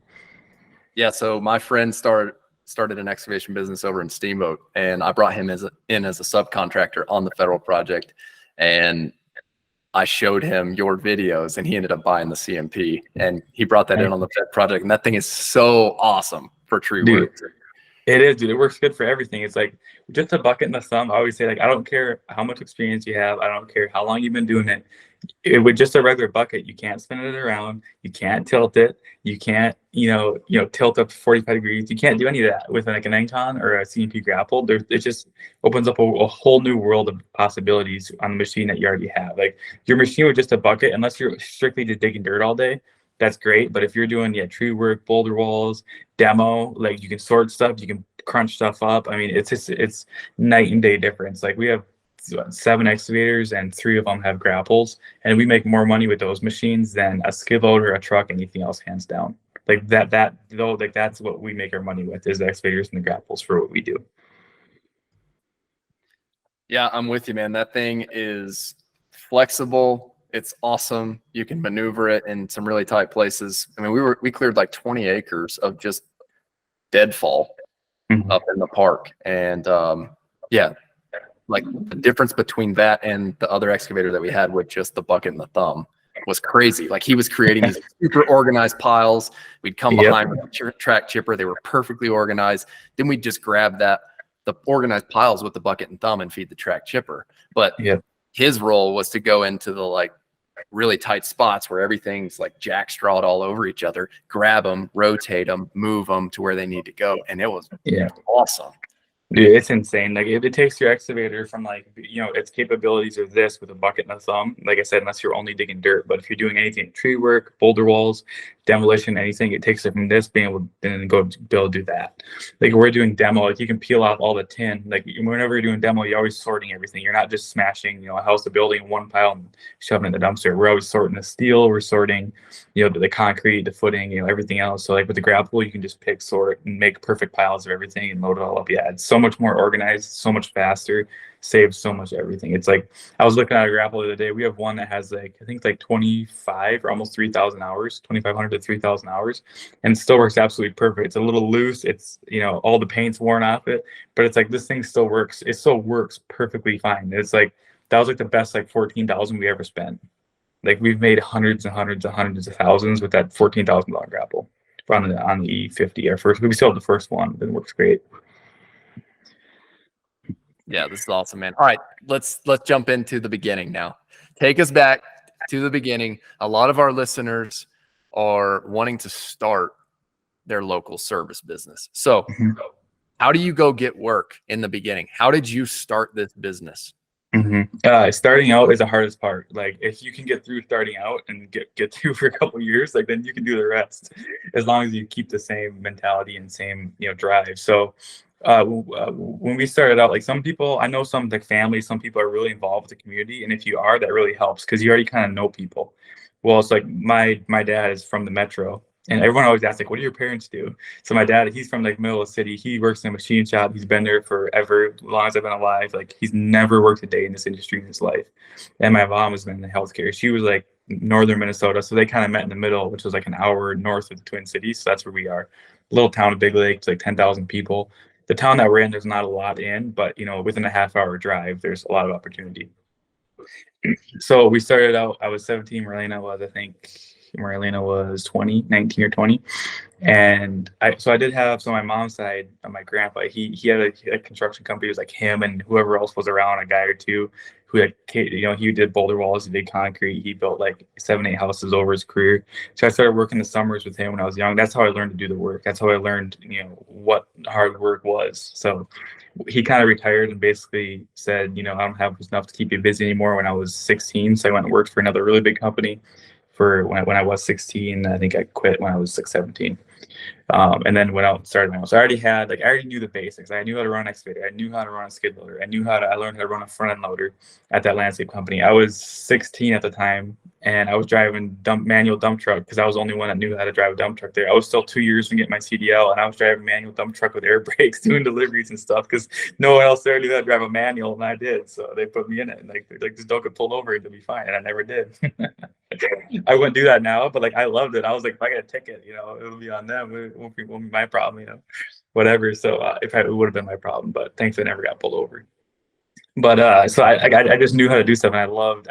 Yeah. So my friend started an excavation business over in Steamboat, and I brought him in as a subcontractor on the federal project, and I showed him your videos, and he ended up buying the CMP, and he brought that in on the Fed project, and that thing is so awesome for tree work. It is, dude. It works good for everything. It's like just a bucket and a thumb. I always say, like, I don't care how much experience you have. I don't care how long you've been doing it. With just a regular bucket, you can't spin it around. You can't tilt it. You can't, tilt up to 45 degrees. You can't do any of that with like an Encon or a CMP grapple. It just opens up a whole new world of possibilities on the machine that you already have. Like your machine with just a bucket, unless you're strictly just digging dirt all day, that's great. But if you're doing tree work, boulder walls, demo, like you can sort stuff, you can crunch stuff up. I mean, it's night and day difference. Like we have 7 excavators and 3 of them have grapples, and we make more money with those machines than a skid loader, a truck, anything else, hands down. Like that's what we make our money with, is the excavators and the grapples for what we do. Yeah, I'm with you, man. That thing is flexible. It's awesome. You can maneuver it in some really tight places. I mean, we cleared like 20 acres of just deadfall up in the park. And yeah, like the difference between that and the other excavator that we had with just the bucket and the thumb was crazy. Like he was creating these super organized piles. We'd come behind with the track chipper. They were perfectly organized. Then we'd just grab the organized piles with the bucket and thumb and feed the track chipper. But his role was to go into the like really tight spots where everything's like jackstrawed all over each other, grab them, rotate them, move them to where they need to go. And it was awesome. Dude, it's insane. Like it takes your excavator from like, its capabilities of this with a bucket and a thumb, like I said, unless you're only digging dirt. But if you're doing anything, tree work, boulder walls, demolition, anything, it takes it from this being able to then go be able to do that. Like we're doing demo, like you can peel off all the tin. Like whenever you're doing demo, you're always sorting everything. You're not just smashing, a house, a building in one pile and shoving it in the dumpster. We're always sorting the steel, we're sorting, the concrete, the footing, everything else. So like with the grapple, you can just pick, sort, and make perfect piles of everything and load it all up. Yeah, it's so much more organized, so much faster, saves so much everything. It's like I was looking at a grapple the other day. We have one that has like I think like 25 or almost 3,000 hours, 2,500 to 3,000 hours, and it still works absolutely perfect. It's a little loose. It's all the paint's worn off it, but it's like this thing still works. It still works perfectly fine. It's like that was like the best like 14,000 we ever spent. Like we've made hundreds and hundreds and hundreds of thousands with that $14,000 grapple on the E50. Our first, we still have the first one. It works great. Yeah, this is awesome, man. All right, let's jump into the beginning now. Take us back to the beginning. A lot of our listeners are wanting to start their local service business. So how do you go get work in the beginning? How did you start this business? Starting out is the hardest part. Like if you can get through starting out and get through for a couple of years, like then you can do the rest, as long as you keep the same mentality and same drive. So when we started out, like some people, I know some like families, some people are really involved with the community, and if you are, that really helps because you already kind of know people. Well, it's like my dad is from the metro, and everyone always asks like, what do your parents do? So my dad, he's from like middle of the city. He works in a machine shop. He's been there forever, as long as I've been alive. Like he's never worked a day in this industry in his life. And my mom has been in healthcare. She was like northern Minnesota, so they kind of met in the middle, which was like an hour north of the Twin Cities. So that's where we are. Little town of Big Lake, it's like 10,000 people. The town that we're in, there's not a lot in, but within a half-hour drive, there's a lot of opportunity. So we started out, I was 17, Marlena was 20, 19 or 20. And I did have, so my mom's side, my grandpa, he had a construction company. It was like him and whoever else was around, a guy or two, who he did boulder walls, he did concrete. He built like 7, 8 houses over his career. So I started working the summers with him when I was young. That's how I learned to do the work. That's how I learned, what hard work was. So he kind of retired and basically said, I don't have enough to keep you busy anymore when I was 16. So I went and worked for another really big company for when I was 16. I think I quit when I was like 17. And then went out and started my own. So I already knew the basics. I knew how to run an excavator. I knew how to run a skid loader. I learned how to run a front end loader at that landscape company. I was 16 at the time, and I was driving manual dump truck because I was the only one that knew how to drive a dump truck there. I was still 2 years from getting my CDL, and I was driving manual dump truck with air brakes, doing deliveries and stuff because no one else there knew how to drive a manual, and I did. So they put me in it, and like just don't get pulled over, it'll be fine, and I never did. I wouldn't do that now, but like I loved it. I was like, if I get a ticket, it'll be on them. It won't be my problem, whatever. So it would have been my problem, but thankfully I never got pulled over. But so I just knew how to do stuff, and I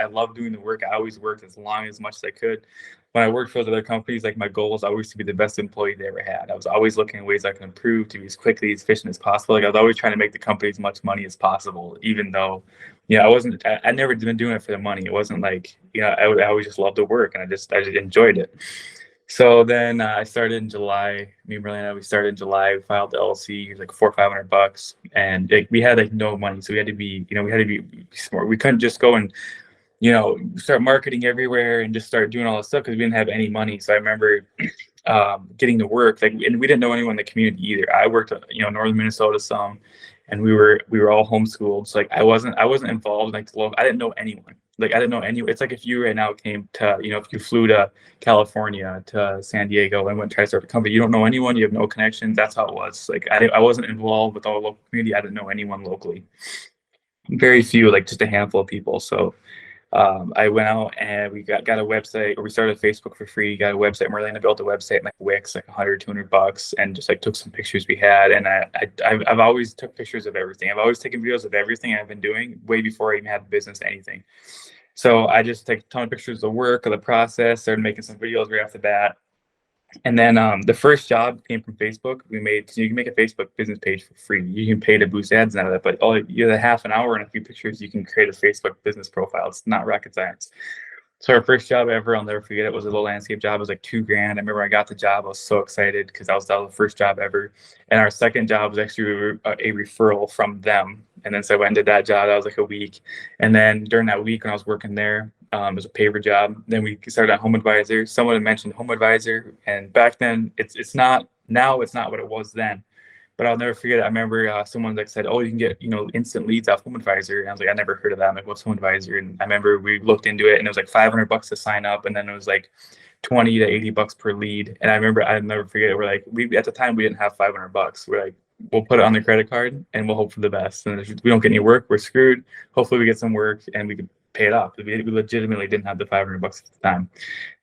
loved doing the work. I always worked as much as I could. When I worked for other companies, like my goal was always to be the best employee they ever had. I was always looking at ways I can improve to be as quickly, as efficient as possible. Like I was always trying to make the company as much money as possible, even though, I never been doing it for the money. It wasn't like, I always just loved the work, and I just enjoyed it. So then I started in July. Me and Marlena, we started in July. We filed the LLC. It was like $400-500, and we had like no money, so we had to be smart. We couldn't just go and start marketing everywhere and just start doing all this stuff because we didn't have any money. So I remember getting to work, and we didn't know anyone in the community either. I worked, northern Minnesota some, and we were all homeschooled. So like I wasn't involved in I didn't know anyone. Like I didn't know anyone. It's like if you right now came to, if you flew to California, to San Diego, and went to try to start a company, you don't know anyone, you have no connections. That's how it was. Like I wasn't involved with our local community. I didn't know anyone locally. Very few, like just a handful of people. So I went out and we got a website, or we started Facebook for free. Got a website. Marlena built a website, like Wix, like $100-200, and just like took some pictures we had. And I've always took pictures of everything. I've always taken videos of everything I've been doing way before I even had the business, anything. So I just take a ton of pictures of the work, of the process, started making some videos right off the bat. And then the first job came from Facebook. So you can make a Facebook business page for free. You can pay to boost ads and all that, but you have a half an hour and a few pictures, you can create a Facebook business profile. It's not rocket science. So our first job ever, I'll never forget it, was a little landscape job. It was like $2,000. I remember I got the job. I was so excited because that was the first job ever. And our second job was actually a referral from them. And then so I went and did that job. That was like a week. And then during that week when I was working there, it was a paver job. Then we started on Home Advisor. Someone had mentioned Home Advisor, and back then it's not what it was then. But I'll never forget it. I remember someone said, "Oh, you can get instant leads off Home Advisor." And I was like, "I never heard of that." I'm like, "What's Home Advisor?" And I remember we looked into it, and it was like $500 to sign up, and then it was like $20 to $80 per lead. And I'll never forget it. We're like, at the time we didn't have $500. We're like, we'll put it on the credit card and we'll hope for the best. And if we don't get any work, we're screwed. Hopefully we get some work and we can pay it off. We legitimately didn't have the $500 at the time.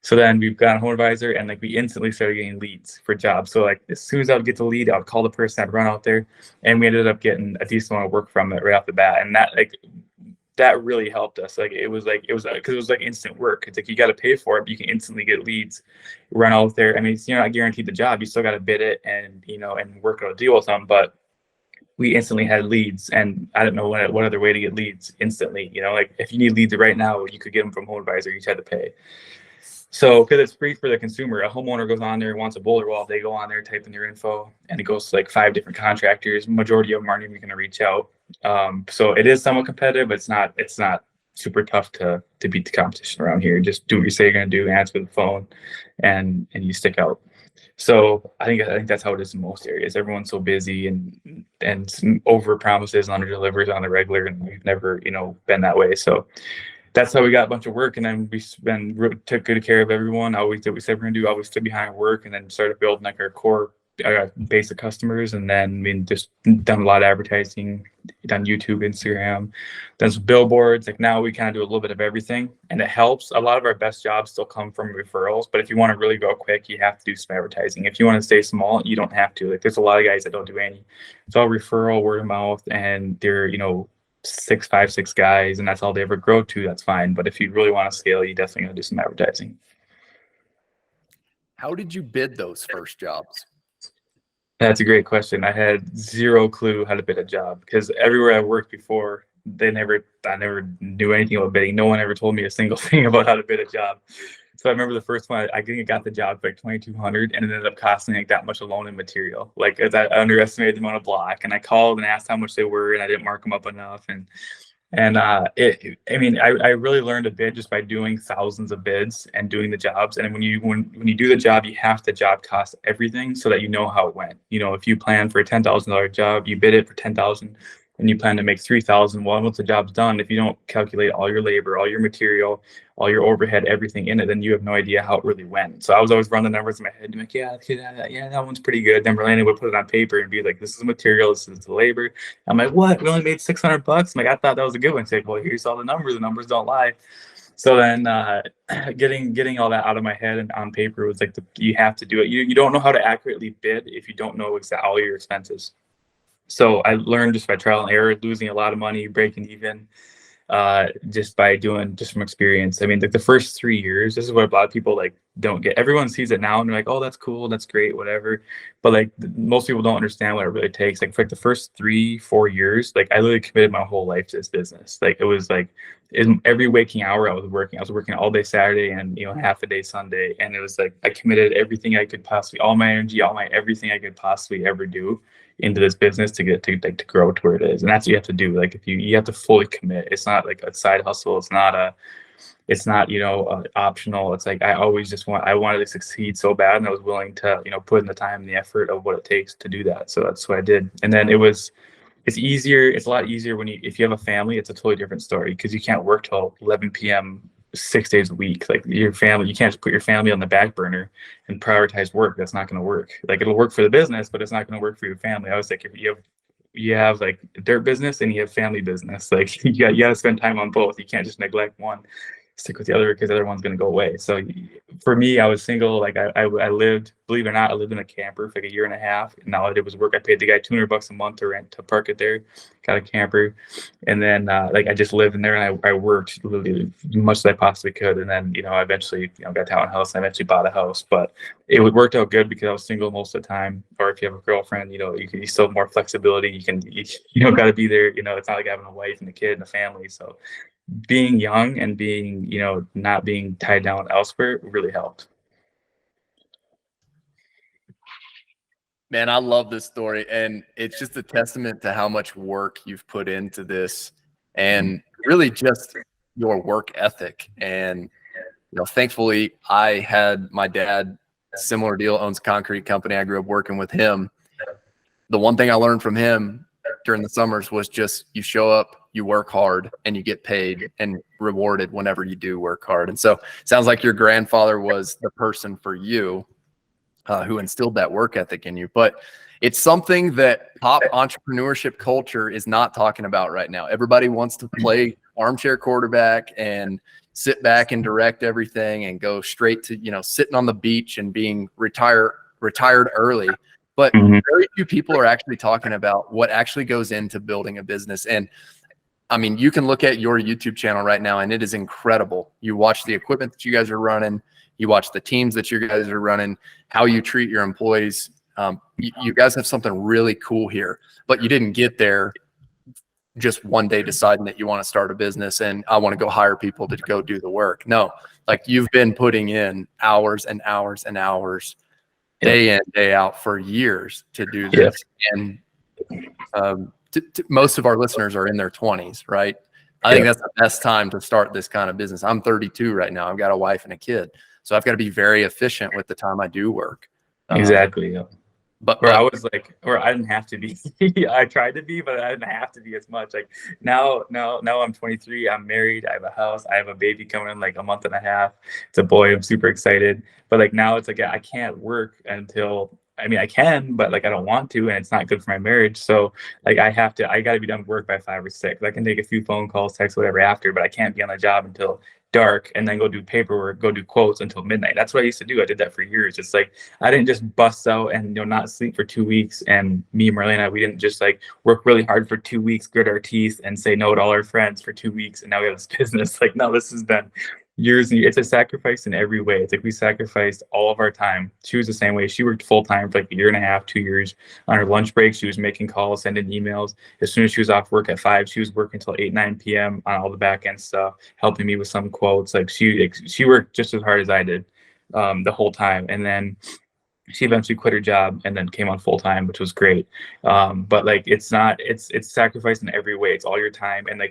So then we've got a Home Advisor, and we instantly started getting leads for jobs. So as soon as I would get the lead, I would call the person, I'd run out there, and we ended up getting a decent amount of work from it right off the bat. And that really helped us. It was because it was instant work. It's like you got to pay for it, but you can instantly get leads, run out there. I mean, you're not guaranteed the job. You still got to bid it and and work out a deal with them. But we instantly had leads, and I don't know what other way to get leads instantly. If you need leads right now, you could get them from Home Advisor. You just had to pay. So because it's free for the consumer, a homeowner goes on there, wants a boulder wall, they go on there, type in their info, and it goes to 5 different contractors. Majority of them aren't even going to reach out. So it is somewhat competitive, but it's not super tough to beat the competition around here. Just do what you say you're going to do, answer the phone, and you stick out. So I think that's how it is in most areas. Everyone's so busy and over promises and under delivers on the regular, and we've never been that way. So that's how we got a bunch of work, and then we took good care of everyone. Always did what we said we're gonna do. Always stood behind our work, and then started building our core base of customers. And then just done a lot of advertising, done YouTube, Instagram, done some billboards. Now we kind of do a little bit of everything, and it helps. A lot of our best jobs still come from referrals, but if you want to really go quick, you have to do some advertising. If you want to stay small, you don't have to. There's a lot of guys that don't do any. It's all referral, word of mouth, and they're 5, 6 guys, and that's all they ever grow to. That's fine. But if you really want to scale, you definitely got to do some advertising. How did you bid those first jobs? That's a great question. I had zero clue how to bid a job because everywhere I worked before, I never knew anything about bidding. No one ever told me a single thing about how to bid a job. So I remember the first one, I think I got the job for $2,200, and it ended up costing that much alone in material. I underestimated the amount of block, and I called and asked how much they were, and I didn't mark them up enough. And And I really learned a bit just by doing thousands of bids and doing the jobs. And when you do the job, you have the job cost everything so that you know how it went. You know, if you plan for a $10,000 job, you bid it for 10,000 and you plan to make 3,000. Well, once the job's done, if you don't calculate all your labor, all your material, all your overhead, everything in it, then you have no idea how it really went. So I was always running the numbers in my head and be like, yeah, that one's pretty good. Then Merlana would put it on paper and be like, this is material, this is the labor. I'm like, what? We only made $600. I'm like, I thought that was a good one. She's like, well, here's all the numbers. The numbers don't lie. So then getting all that out of my head and on paper was like, you have to do it. You don't know how to accurately bid if you don't know exactly all your expenses. So I learned just by trial and error, losing a lot of money, breaking even, just by doing just from experience. I mean, like the first 3 years, this is what a lot of people like don't get. Everyone sees it now and they're like, oh, that's cool, that's great, whatever. But like most people don't understand what it really takes. Like for like the first 3-4 years, like I literally committed my whole life to this business. Like it was like in every waking hour I was working. I was working all day Saturday and half a day Sunday. And it was like I committed everything I could possibly, all my energy, all my everything I could possibly ever do into this business to get to grow to where it is. And that's what you have to do. Like if you have to fully commit. It's not like a side hustle. It's not optional. It's like I always I wanted to succeed so bad, and I was willing to put in the time and the effort of what it takes to do that. So that's what I did. And then it's easier. It's a lot easier if you have a family. It's a totally different story because you can't work till 11 p.m. 6 days a week. Like your family, you can't just put your family on the back burner and prioritize work. That's not going to work. Like it'll work for the business, but it's not going to work for your family. I was like, if you have like dirt business and you have family business, like you got to spend time on both. You can't just neglect one, stick with the other because the other one's going to go away. So for me, I was single. Like I lived, believe it or not, I lived in a camper for like a year and a half. And all I did was work. I paid the guy $200 a month to park it there. Got a camper, and then like I just lived in there and I worked literally as much as I possibly could. And then I eventually got a townhouse and I eventually bought a house. But it worked out good because I was single most of the time. Or if you have a girlfriend, you still have more flexibility. You don't got to be there. It's not like having a wife and a kid and a family. So being young and being not being tied down elsewhere really helped. Man, I love this story, and it's just a testament to how much work you've put into this and really just your work ethic. And thankfully I had my dad, similar deal, owns a concrete company. I grew up working with him. The one thing I learned from him during the summers was just you show up, you work hard, and you get paid and rewarded whenever you do work hard. And so it sounds like your grandfather was the person for you who instilled that work ethic in you. But it's something that pop entrepreneurship culture is not talking about right now. Everybody wants to play armchair quarterback and sit back and direct everything and go straight to sitting on the beach and being retired early. But very few people are actually talking about what actually goes into building a business. And I mean, you can look at your YouTube channel right now and it is incredible. You watch the equipment that you guys are running, you watch the teams that you guys are running, how you treat your employees. You guys have something really cool here, but you didn't get there just one day deciding that you want to start a business and I want to go hire people to go do the work. No, like you've been putting in hours and hours and hours, day in, day out for years to do this. And most of our listeners are in their 20s, right? I think that's the best time to start this kind of business. I'm 32 right now. I've got a wife and a kid. So I've got to be very efficient with the time I do work. Exactly. Yeah. But I was like, or I didn't have to be. I tried to be, but I didn't have to be as much. Like now I'm 23. I'm married. I have a house. I have a baby coming in like a month and a half. It's a boy. I'm super excited. But like now it's like I can't work until. I mean, I can, but like I don't want to, and it's not good for my marriage. So like I got to be done with work by 5 or 6. I can take a few phone calls, text, whatever after, but I can't be on the job until dark and then go do paperwork, go do quotes until midnight. That's what I used to do. I did that for years. It's like I didn't just bust out and not sleep for 2 weeks. And me and Marlena, we didn't just like work really hard for 2 weeks, grit our teeth, and say no to all our friends for 2 weeks, and now we have this business. Like no, this has been years and years. It's a sacrifice in every way. It's like we sacrificed all of our time. She was the same way. She worked full time for like a year and a half, 2 years. On her lunch break, she was making calls, sending emails. As soon as she was off work at 5, she was working until 8, 9 p.m. on all the back end stuff, helping me with some quotes. Like she worked just as hard as I did the whole time. And then She eventually quit her job and then came on full time, which was great. But like, it's sacrifice in every way. It's all your time. And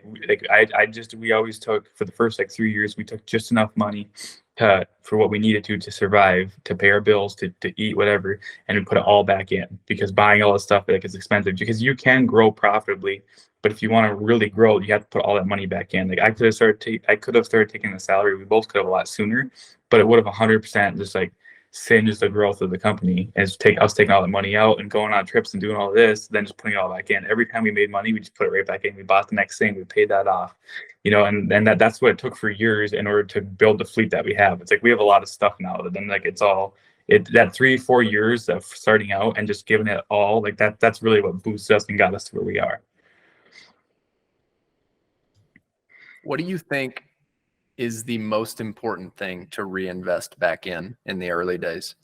we always took, for the first like 3 years, we took just enough money for what we needed to survive, to pay our bills, to eat, whatever. And we put it all back in, because buying all this stuff, like, is expensive, because you can grow profitably. But if you want to really grow, you have to put all that money back in. Like, I could have started taking the salary. We both could have a lot sooner, but it would have 100% just like singed the growth of the company. As us taking all the money out and going on trips and doing all this, then just putting it all back in. Every time we made money, we just put it right back in. We bought the next thing, we paid that off, and that's what it took for years in order to build the fleet that we have. It's like we have a lot of stuff now, that then like that 3-4 years of starting out and just giving it all, like that's really what boosted us and got us to where we are. What do you think is the most important thing to reinvest back in the early days?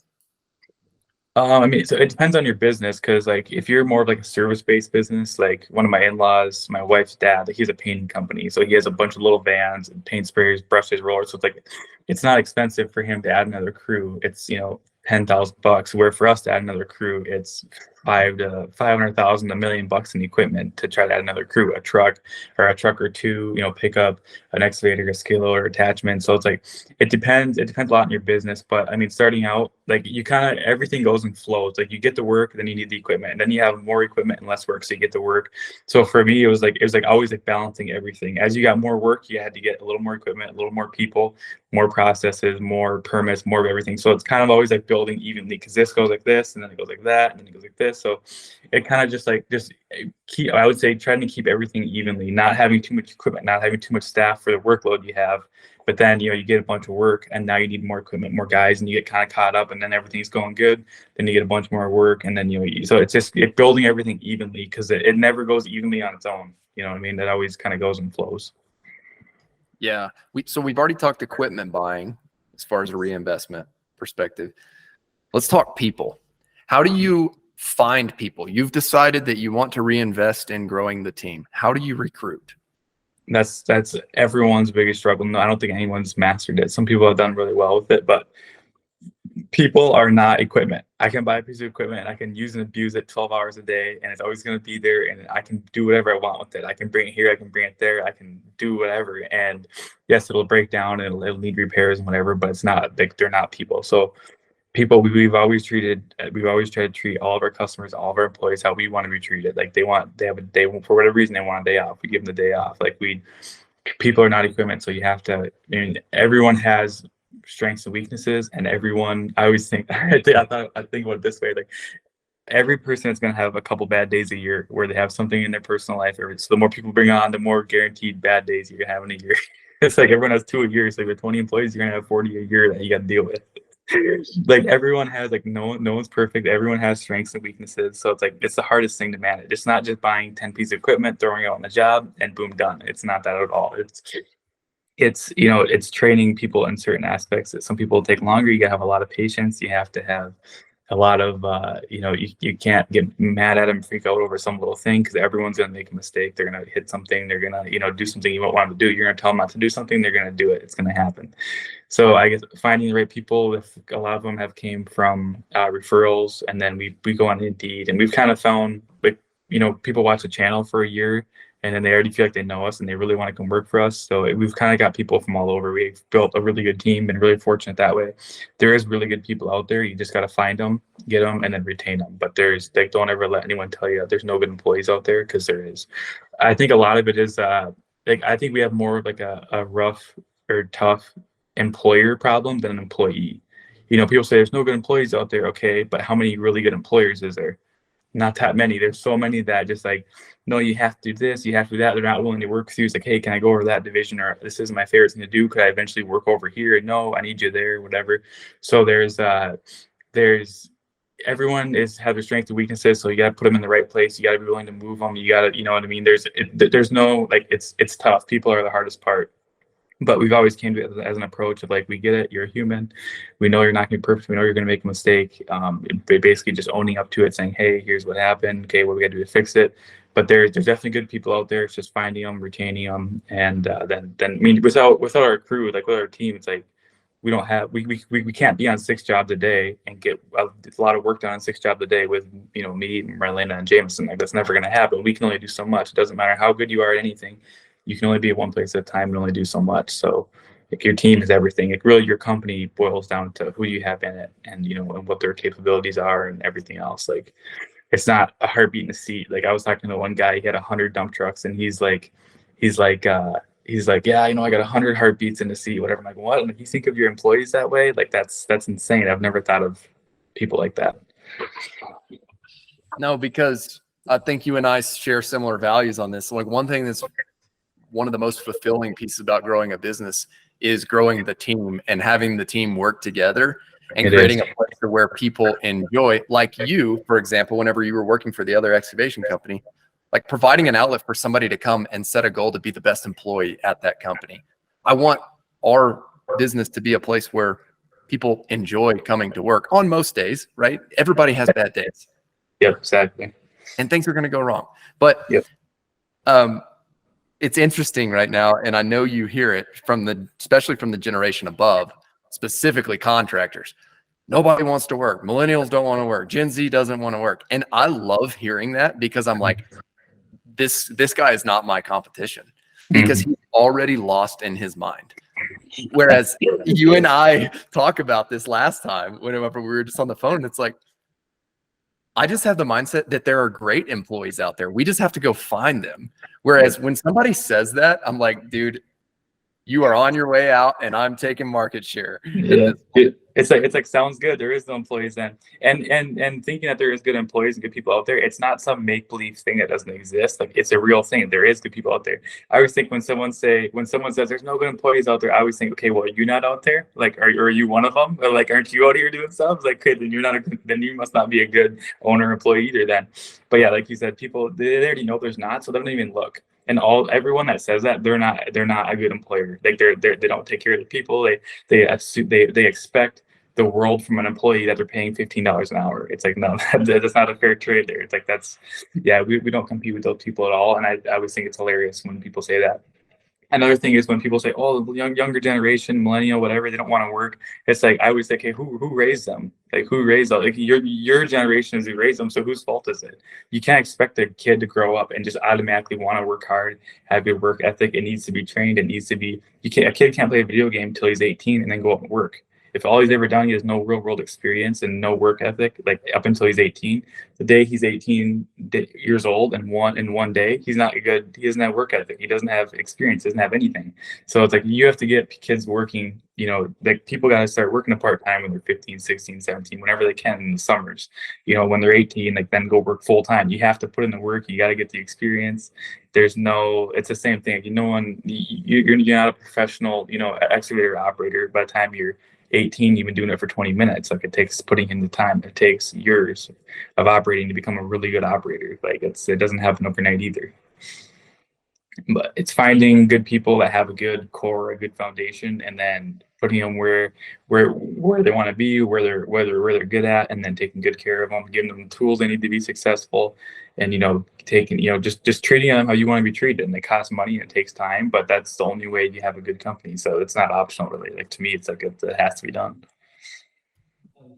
I mean, so it depends on your business, because like if you're more of like a service-based business, like one of my in-laws, my wife's dad, like, he has a painting company, so he has a bunch of little vans and paint sprayers, brushes, rollers. So it's like, it's not expensive for him to add another crew. It's $10,000. Where for us to add another crew, it's $500,000, $1 million in equipment to try to add another crew, a truck or two, pick up an excavator, a skid loader, attachment. So it's like, it depends a lot on your business. But I mean, starting out, like, you kind of, everything goes in flows. Like, you get the work, then you need the equipment, and then you have more equipment and less work, so you get the work. So for me, it was like always like balancing everything. As you got more work, you had to get a little more equipment, a little more people, more processes, more permits, more of everything. So it's kind of always like building evenly, because this goes like this, and then it goes like that, and then it goes like this. So it kind of just keep, I would say, trying to keep everything evenly, not having too much equipment, not having too much staff for the workload you have. But then, you get a bunch of work, and now you need more equipment, more guys, and you get kind of caught up, and then everything's going good. Then you get a bunch more work, and then, so it's just building everything evenly, because it never goes evenly on its own. You know what I mean? That always kind of goes in flows. Yeah. We've already talked equipment buying as far as a reinvestment perspective. Let's talk people. How do you find people? You've decided that you want to reinvest in growing the team. How do you recruit? That's everyone's biggest struggle. No, I don't think anyone's mastered it. Some people have done really well with it, but people are not equipment. I can buy a piece of equipment and I can use and abuse it 12 hours a day, and it's always going to be there, and I can do whatever I want with it. I can bring it here, I can bring it there, I can do whatever. And yes, it'll break down and it'll need repairs and whatever, but it's not like, they're not people. So people, we've always tried to treat all of our customers, all of our employees, how we want to be treated. Like, they have a day, for whatever reason they want a day off, we give them the day off. Like, people are not equipment, so you have to, I mean, everyone has strengths and weaknesses, and everyone, I always think, I think about it this way, like, every person is going to have a couple bad days a year where they have something in their personal life. So the more people bring on, the more guaranteed bad days you're going to have in a year. It's like everyone has 2 a year, so with 20 employees, you're going to have 40 a year that you got to deal with. Like, everyone has, like, no one's perfect. Everyone has strengths and weaknesses. So it's like, it's the hardest thing to manage. It's not just buying 10 pieces of equipment, throwing it on the job, and boom, done. It's not that at all. It's training people in certain aspects. Some people take longer. You gotta have a lot of patience. You have to have a lot of you can't get mad at them, freak out over some little thing, because everyone's going to make a mistake. They're going to hit something, they're going to do something you won't want them to do. You're going to tell them not to do something, they're going to do it. It's going to happen. So I guess finding the right people, if a lot of them have came from referrals, and then we go on Indeed, and we've kind of found, like, people watch the channel for a year, and then they already feel like they know us and they really want to come work for us. So we've kind of got people from all over. We've built a really good team, been really fortunate that way. There is really good people out there. You just got to find them, get them, and then retain them. But don't ever let anyone tell you that there's no good employees out there, because there is. I think a lot of it is I think we have more of like a rough or tough employer problem than an employee. People say there's no good employees out there. Okay, but how many really good employers is there? Not that many. There's so many that just like, no, you have to do this, you have to do that. They're not willing to work with you. It's like, hey, can I go over that division? Or this isn't my favorite thing to do. Could I eventually work over here? No, I need you there, whatever. So there's everyone has their strengths and weaknesses. So you got to put them in the right place. You got to be willing to move them. You got to, you know what I mean? There's no, like, it's tough. People are the hardest part. But we've always came to it as an approach of like, we get it, you're a human. We know you're not going to be perfect. We know you're going to make a mistake. Basically just owning up to it, saying, hey, here's what happened. Okay, what we got to do to fix it. But there's definitely good people out there. It's just finding them, retaining them. And then I mean, without our crew, like with our team, it's like, we don't have, we can't be on 6 jobs a day and get a lot of work done on 6 jobs a day with, me and Marlena and Jameson. Like, that's never going to happen. We can only do so much. It doesn't matter how good you are at anything. You can only be at one place at a time and only do so much. So like, your team is everything. Like, really, your company boils down to who you have in it, and and what their capabilities are and everything else. Like, it's not a heartbeat in the seat. Like, I was talking to one guy, he had 100 dump trucks, and he's like, yeah, I got 100 heartbeats in the seat, whatever. I'm like, what? And if you think of your employees that way, like, that's insane. I've never thought of people like that. No, because I think you and I share similar values on this. Like, one thing that's one of the most fulfilling pieces about growing a business is growing the team and having the team work together and creating a place where people enjoy, like you, for example, whenever you were working for the other excavation company, like providing an outlet for somebody to come and set a goal to be the best employee at that company. I want our business to be a place where people enjoy coming to work on most days, right? Everybody has bad days. Yep, exactly. And things are going to go wrong. But yep. It's interesting right now, and I know you hear it especially from the generation above, specifically contractors. Nobody wants to work. Millennials don't want to work. Gen Z doesn't want to work. And I love hearing that, because I'm like, this guy is not my competition, because he's already lost in his mind. Whereas you and I talk about this last time, whenever we were just on the phone, it's like, I just have the mindset that there are great employees out there. We just have to go find them. Whereas when somebody says that, I'm like, dude, you are on your way out, and I'm taking market share. Yeah. It's like sounds good. There is no employees then, and thinking that there is good employees and good people out there. It's not some make believe thing that doesn't exist. Like, it's a real thing. There is good people out there. I always think when someone says there's no good employees out there, I always think, okay, well, are you not out there? Like, are you one of them? Or like, aren't you out here doing stuff? Like, okay, then you must not be a good owner or employee either then. But yeah, like you said, people, they already know there's not, so they don't even look. And everyone that says that, they're not a good employer. Like, they don't take care of the people. They expect the world from an employee that they're paying $15 an hour. It's like, no, that's not a fair trade there. It's like, we don't compete with those people at all. And I always think it's hilarious when people say that. Another thing is when people say, oh, the younger generation, millennial, whatever, they don't want to work. It's like, I always say, okay, who raised them? Like, who raised them? Like, your generation is who raised them. So whose fault is it? You can't expect a kid to grow up and just automatically want to work hard, have good work ethic. It needs to be trained. A kid can't play a video game until he's 18 and then go out and work. If all he's ever done, he has no real world experience and no work ethic, like up until he's 18. The day he's 18 years old and one day, he doesn't have work ethic. He doesn't have experience, doesn't have anything. So it's like, you have to get kids working, like, people got to start working part-time when they're 15, 16, 17, whenever they can in the summers. When they're 18, like, then go work full-time. You have to put in the work. You got to get the experience. It's the same thing. You're not a professional, excavator operator by the time you're 18. You've been doing it for 20 minutes. Like, it takes putting in the time. It takes years of operating to become a really good operator. Like, it doesn't happen overnight either. But it's finding good people that have a good core, a good foundation, and then putting them where they want to be, where they're good at, and then taking good care of them, giving them the tools they need to be successful, and taking just treating them how you want to be treated. And it costs money and it takes time, but that's the only way you have a good company. So it's not optional, really. Like, to me, it's like, it has to be done.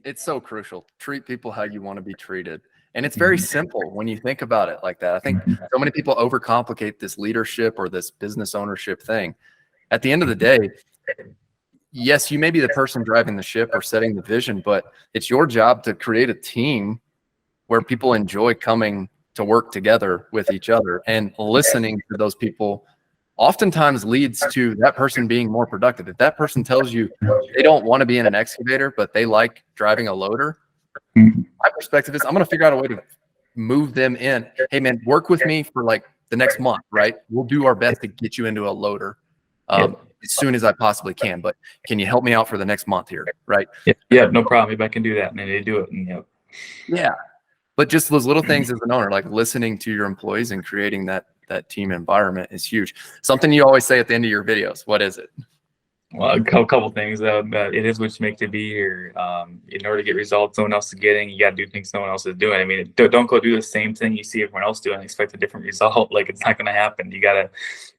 It's so crucial. Treat people how you want to be treated. And it's very simple when you think about it like that. I think so many people overcomplicate this leadership or this business ownership thing. At the end of the day, yes, you may be the person driving the ship or setting the vision, but it's your job to create a team where people enjoy coming to work together with each other, and listening to those people oftentimes leads to that person being more productive. If that person tells you they don't want to be in an excavator, but they like driving a loader, my perspective is, I'm going to figure out a way to move them in. Hey, man, work with me for like the next month, right? We'll do our best to get you into a loader as soon as I possibly can. But can you help me out for the next month here, right? Yeah, no problem. If I can do that, and then they do it. And yeah. But just those little things as an owner, like listening to your employees and creating that team environment, is huge. Something you always say at the end of your videos. What is it? Well, a couple things. It is what you make to be here. In order to get results someone else is getting, you got to do things someone else is doing. I mean, don't go do the same thing you see everyone else doing and expect a different result. Like, it's not going to happen. You gotta,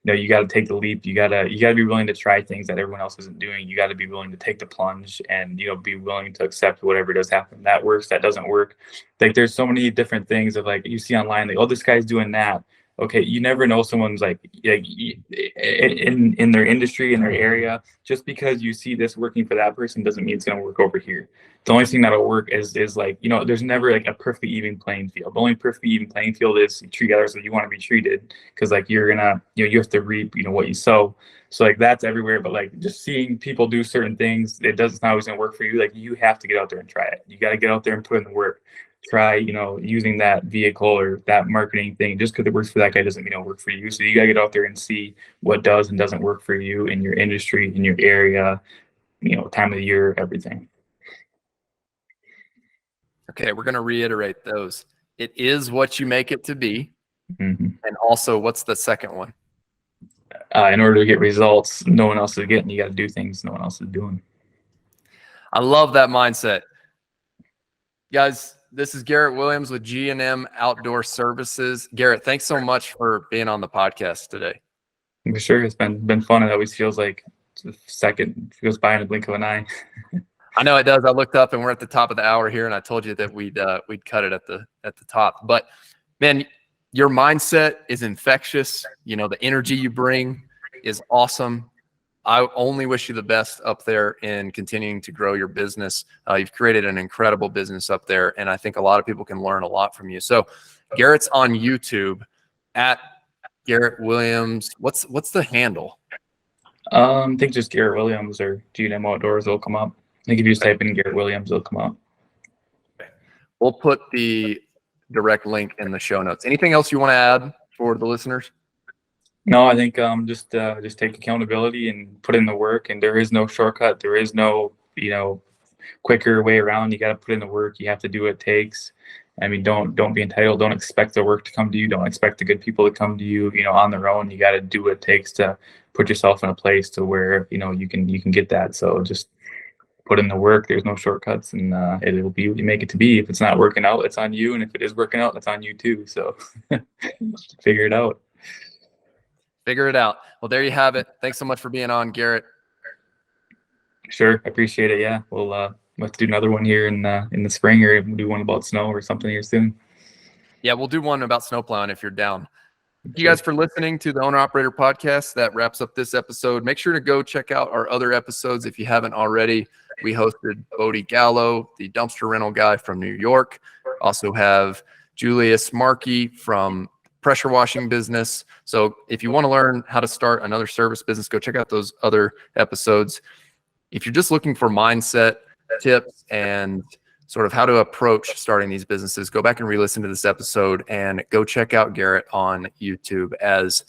you gotta take the leap. You gotta be willing to try things that everyone else isn't doing. You got to be willing to take the plunge and, be willing to accept whatever does happen. That works, that doesn't work. Like, there's so many different things of, like, you see online, like, oh, this guy's doing that. Okay, you never know someone's like in their industry, in their area. Just because you see this working for that person doesn't mean it's going to work over here. The only thing that'll work is like, there's never like a perfectly even playing field. The only perfectly even playing field is you treat others like you want to be treated, because like you're gonna, you have to reap, what you sow. So like that's everywhere. But like just seeing people do certain things, it's not always gonna work for you. Like you have to get out there and try it. You got to get out there and put in the work. Try, using that vehicle or that marketing thing. Just because it works for that guy doesn't mean it'll work for you. So you got to get out there and see what does and doesn't work for you in your industry, in your area, time of the year, everything. Okay, we're going to reiterate those. It is what you make it to be. Mm-hmm. And also, what's the second one? In order to get results no one else is getting, you got to do things no one else is doing. I love that mindset. Guys, this is Garrett Williams with G&M Outdoor Services. Garrett, thanks so much for being on the podcast today. For sure. It's been fun. It always feels like a second goes by in a blink of an eye. I know it does. I looked up and we're at the top of the hour here, and I told you that we'd cut it at the top. But man, your mindset is infectious. The energy you bring is awesome. I only wish you the best up there in continuing to grow your business. You've created an incredible business up there, and I think a lot of people can learn a lot from you. So Garrett's on YouTube at Garrett Williams. What's the handle? I think just Garrett Williams or G&M Outdoors will come up. I think if you just type in Garrett Williams, it'll come up. We'll put the direct link in the show notes. Anything else you want to add for the listeners? No, I think just take accountability and put in the work. And there is no shortcut. There is no quicker way around. You got to put in the work. You have to do what it takes. I mean, don't be entitled. Don't expect the work to come to you. Don't expect the good people to come to you. On their own. You got to do what it takes to put yourself in a place to where you can get that. So just put in the work. There's no shortcuts, and it'll be what you make it to be. If it's not working out, it's on you. And if it is working out, it's on you too. So figure it out. Figure it out. Well, there you have it. Thanks so much for being on, Garrett. Sure. I appreciate it. Yeah. We'll let's do another one here in the spring, or do one about snow or something here soon. Yeah, we'll do one about snow plowing if you're down. Thank you guys for listening to the Owner Operator Podcast. That wraps up this episode. Make sure to go check out our other episodes if you haven't already. We hosted Bodie Gallo, the dumpster rental guy from New York. Also have Julius Markey from pressure washing business. So if you want to learn how to start another service business, go check out those other episodes. If you're just looking for mindset tips and sort of how to approach starting these businesses, go back and re-listen to this episode and go check out Garrett on YouTube, as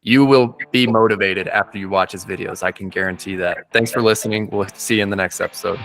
you will be motivated after you watch his videos. I can guarantee that. Thanks for listening. We'll see you in the next episode.